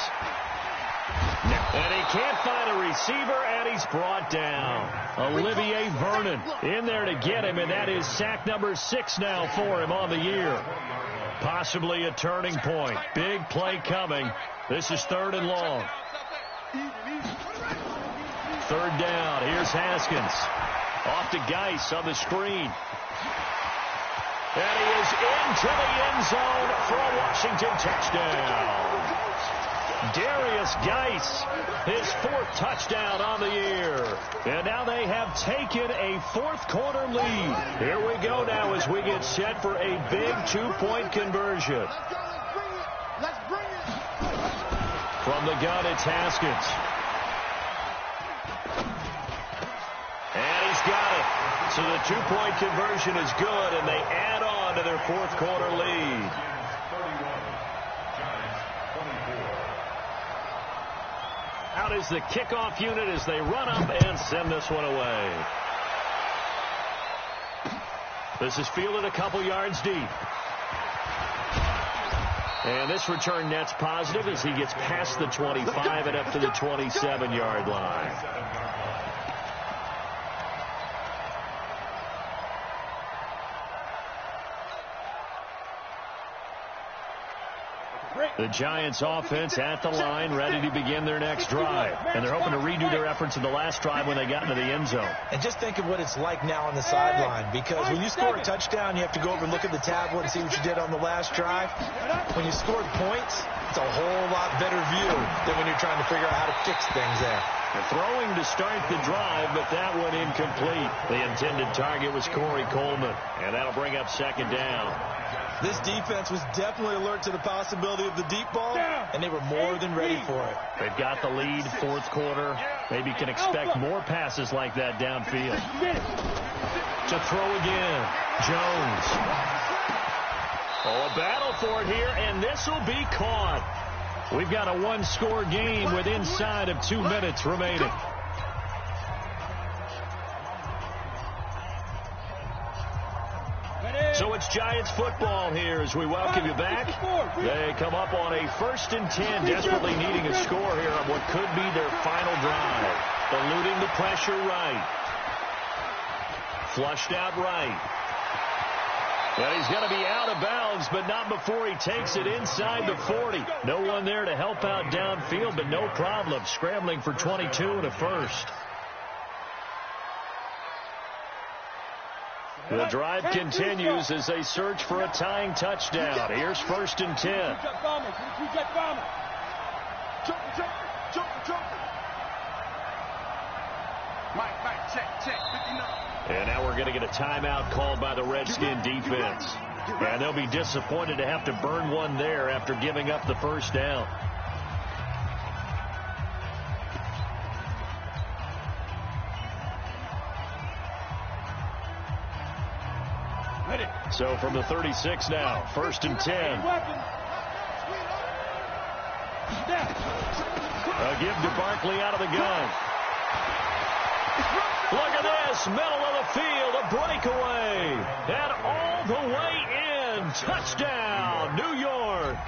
S1: And he can't find a receiver, and he's brought down. Olivier Vernon in there to get him, and that is sack number 6 now for him on the year. Possibly a turning point. Big play coming. This is 3rd and long. 3rd down. Here's Haskins. Off to Geis on the screen. And he is into the end zone for a Washington touchdown. Darius Geis, his 4th touchdown on the year. And now they have taken a 4th quarter lead. Here we go now as we get set for a big 2-point conversion.
S4: Let's bring it.
S1: From the gun, it's Haskins. And he's got it. So the 2-point conversion is good, and they add on to their 4th quarter lead. Out is the kickoff unit as they run up and send this one away. This is fielded a couple yards deep. And this return net's positive as he gets past the 25 and up to the 27-yard line. The Giants offense at the line, ready to begin their next drive. And they're hoping to redo their efforts in the last drive when they got into the end zone.
S3: And just think of what it's like now on the sideline, because when you score a touchdown, you have to go over and look at the tablet and see what you did on the last drive. When you scored points, it's a whole lot better view than when you're trying to figure out how to fix things there.
S1: They're throwing to start the drive, but that one incomplete. The intended target was Corey Coleman, and that'll bring up 2nd down.
S3: This defense was definitely alert to the possibility of the deep ball, and they were more than ready for it.
S1: They've got the lead, 4th quarter. Maybe can expect more passes like that downfield. To throw again, Jones. Oh, a battle for it here, and this will be caught. We've got a 1-score game with inside of 2 minutes remaining. So it's Giants football here as we welcome you back. They come up on a 1st and 10, desperately needing a score here on what could be their final drive. Eluding the pressure right. Flushed out right. Well, he's going to be out of bounds, but not before he takes it inside the 40. No one there to help out downfield, but no problem. Scrambling for 22 and a first. The drive continues as they search for a tying touchdown. Here's 1st and 10. And now we're going to get a timeout called by the Redskin defense. And they'll be disappointed to have to burn one there after giving up the 1st down. So from the 36 now, 1st and 10. A give to Barkley out of the gun. Look at this, middle of the field, a breakaway. And all the way in, touchdown, New York.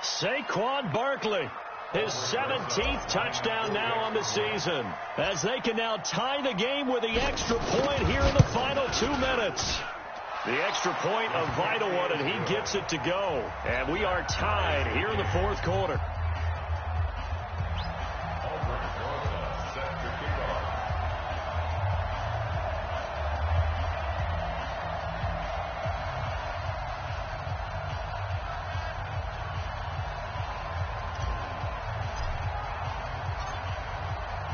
S1: Saquon Barkley. His 17th touchdown now on the season, as they can now tie the game with the extra point here in the final 2 minutes. The extra point, a vital one, and he gets it to go. And we are tied here in the fourth quarter.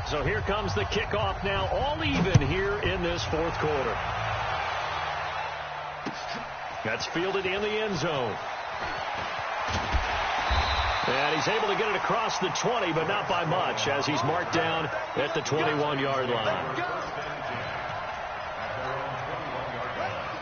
S1: So here comes the kickoff now, all even here in this fourth quarter. That's fielded in the end zone. And he's able to get it across the 20, but not by much, as he's marked down at the 21-yard line.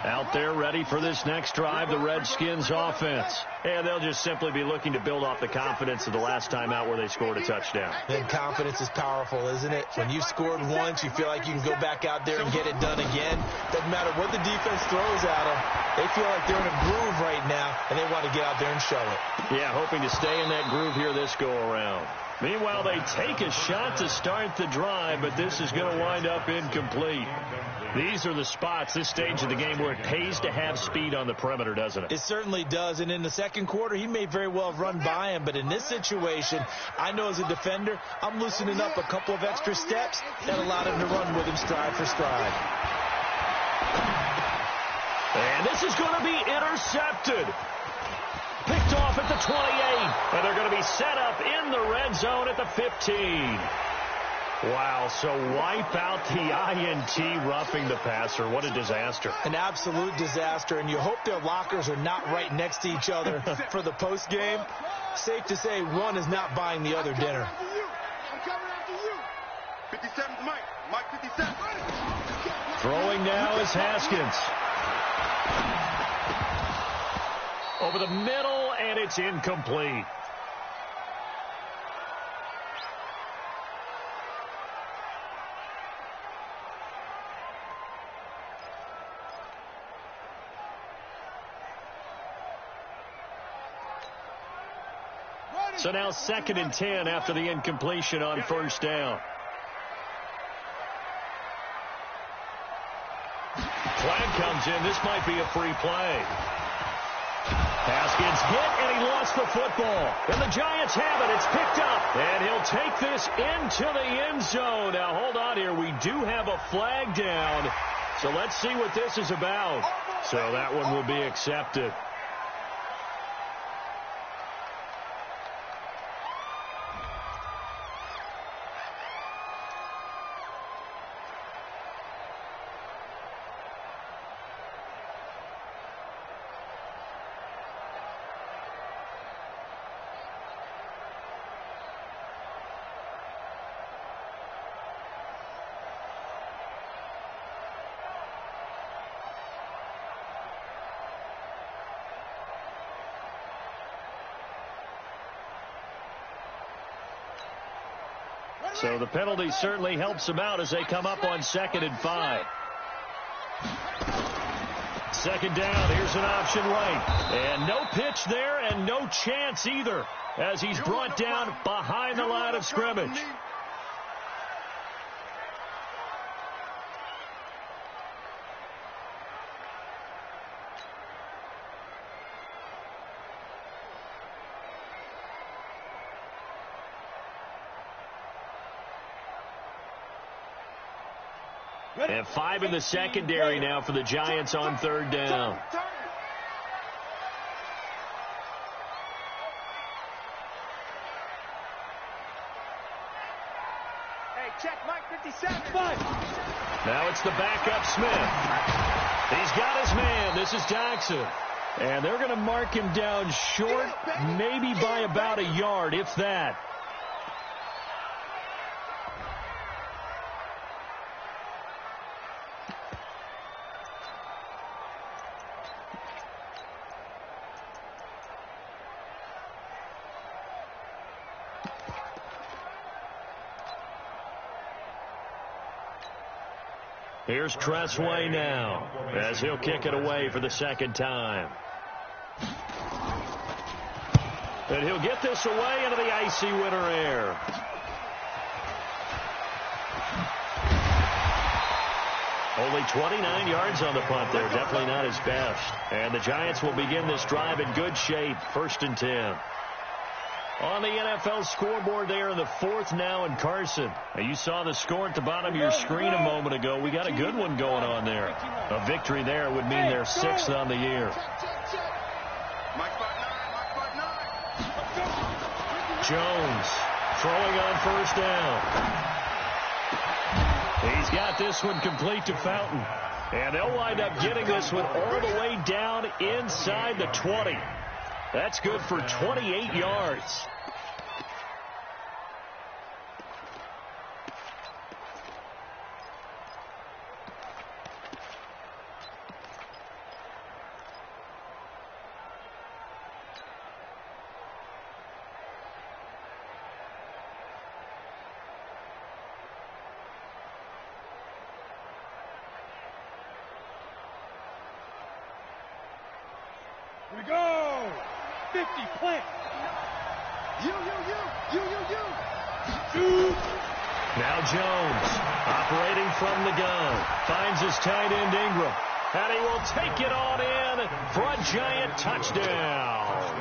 S1: Out there ready for this next drive, the Redskins offense. And they'll just simply be looking to build off the confidence of the last time out where they scored a touchdown.
S3: And confidence is powerful, isn't it? When you've scored once, you feel like you can go back out there and get it done again. Doesn't matter what the defense throws at them. They feel like they're in a groove right now, and they want to get out there and show it.
S1: Yeah, hoping to stay in that groove here this go-around. Meanwhile, they take a shot to start the drive, but this is going to wind up incomplete. These are the spots, this stage of the game, where it pays to have speed on the perimeter, doesn't it?
S3: It certainly does, and in the second quarter, he may very well have run by him, but in this situation, I know as a defender, I'm loosening up a couple of extra steps that allowed him to run with him stride for stride.
S1: And this is going to be intercepted. Picked off at the 28, and they're going to be set up in the red zone at the 15. Wow, so wipe out the INT roughing the passer. What a disaster.
S3: An absolute disaster, and you hope their lockers are not right next to each other for the post game. Safe to say one is not buying the other dinner.
S4: I'm coming after you. 57's Mike. Mike 57.
S1: Throwing now is Haskins. Over the middle, and it's incomplete. So now 2nd and 10 after the incompletion on first down. Flag comes in. This might be a free play. Haskins hit, and he lost the football. And the Giants have it. It's picked up. And he'll take this into the end zone. Now, hold on here. We do have a flag down. So let's see what this is about. So that one will be accepted. So the penalty certainly helps them out as they come up on 2nd and 5. 2nd down, here's an option late. And no pitch there and no chance either as he's brought down behind the line of scrimmage. And 5 in the secondary now for the Giants on 3rd down.
S4: Hey, check Mike 57.
S1: Now it's the backup Smith. He's got his man. This is Jackson. And they're going to mark him down short, maybe by about a yard, if that. Here's Tressway now as he'll kick it away for the 2nd time. And he'll get this away into the icy winter air. Only 29 yards on the punt there. Definitely not his best. And the Giants will begin this drive in good shape. 1st and 10. On the NFL scoreboard there in the 4th now in Carson. Now you saw the score at the bottom of your screen a moment ago. We got a good one going on there. A victory there would mean they're 6th on the year. Jones throwing on 1st down. He's got this one complete to Fountain. And they'll wind up getting this one all the way down inside the 20. That's good for 28 yards.
S4: We go! 50, plant! You!
S1: Now Jones, operating from the gun, finds his tight end Ingram, and he will take it on in for a Giant touchdown.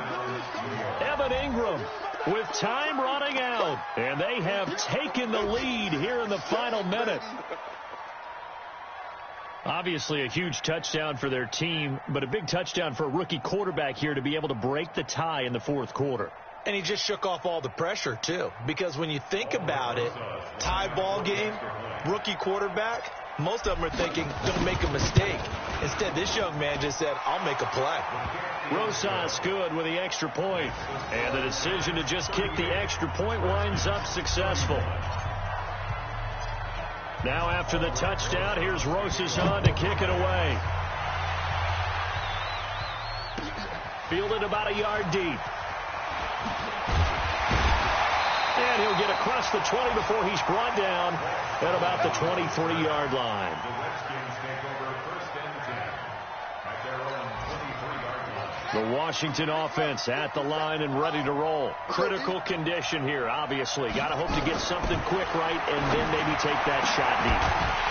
S1: Evan Ingram with time running out, and they have taken the lead here in the final minute. Obviously a huge touchdown for their team, but a big touchdown for a rookie quarterback here to be able to break the tie in the 4th quarter.
S3: And he just shook off all the pressure, too. Because when you think about it, tie ball game, rookie quarterback, most of them are thinking, don't make a mistake. Instead, this young man just said, I'll make a play.
S1: Rosas good with the extra point. And the decision to just kick the extra point winds up successful. Now after the touchdown, here's Rosas on to kick it away. Fielded about a yard deep. And he'll get across the 20 before he's brought down at about the 23-yard line.
S2: The Redskins take over 1st and 10 at their own 23-yard line.
S1: The Washington offense at the line and ready to roll. Critical condition here, obviously. Got to hope to get something quick right and then maybe take that shot deep.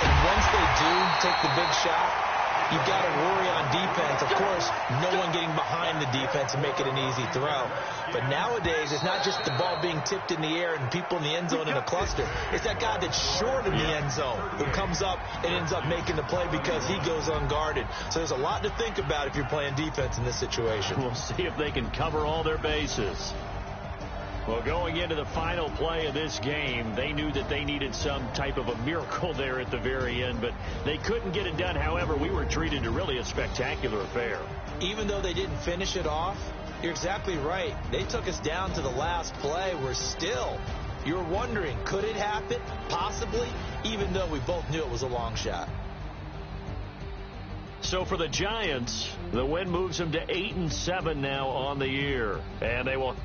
S3: And once they do take the big shot, you've got to worry on defense. Of course, no one getting behind the defense and make it an easy throw. But nowadays, it's not just the ball being tipped in the air and people in the end zone in a cluster. It's that guy that's short in the end zone who comes up and ends up making the play because he goes unguarded. So there's a lot to think about if you're playing defense in this situation.
S1: We'll see if they can cover all their bases. Well, going into the final play of this game, they knew that they needed some type of a miracle there at the very end, but they couldn't get it done. However, we were treated to really a spectacular affair.
S3: Even though they didn't finish it off, you're exactly right. They took us down to the last play. You're wondering, could it happen? Possibly, even though we both knew it was a long shot.
S1: So for the Giants, the win moves them to 8-7 now on the year, and they will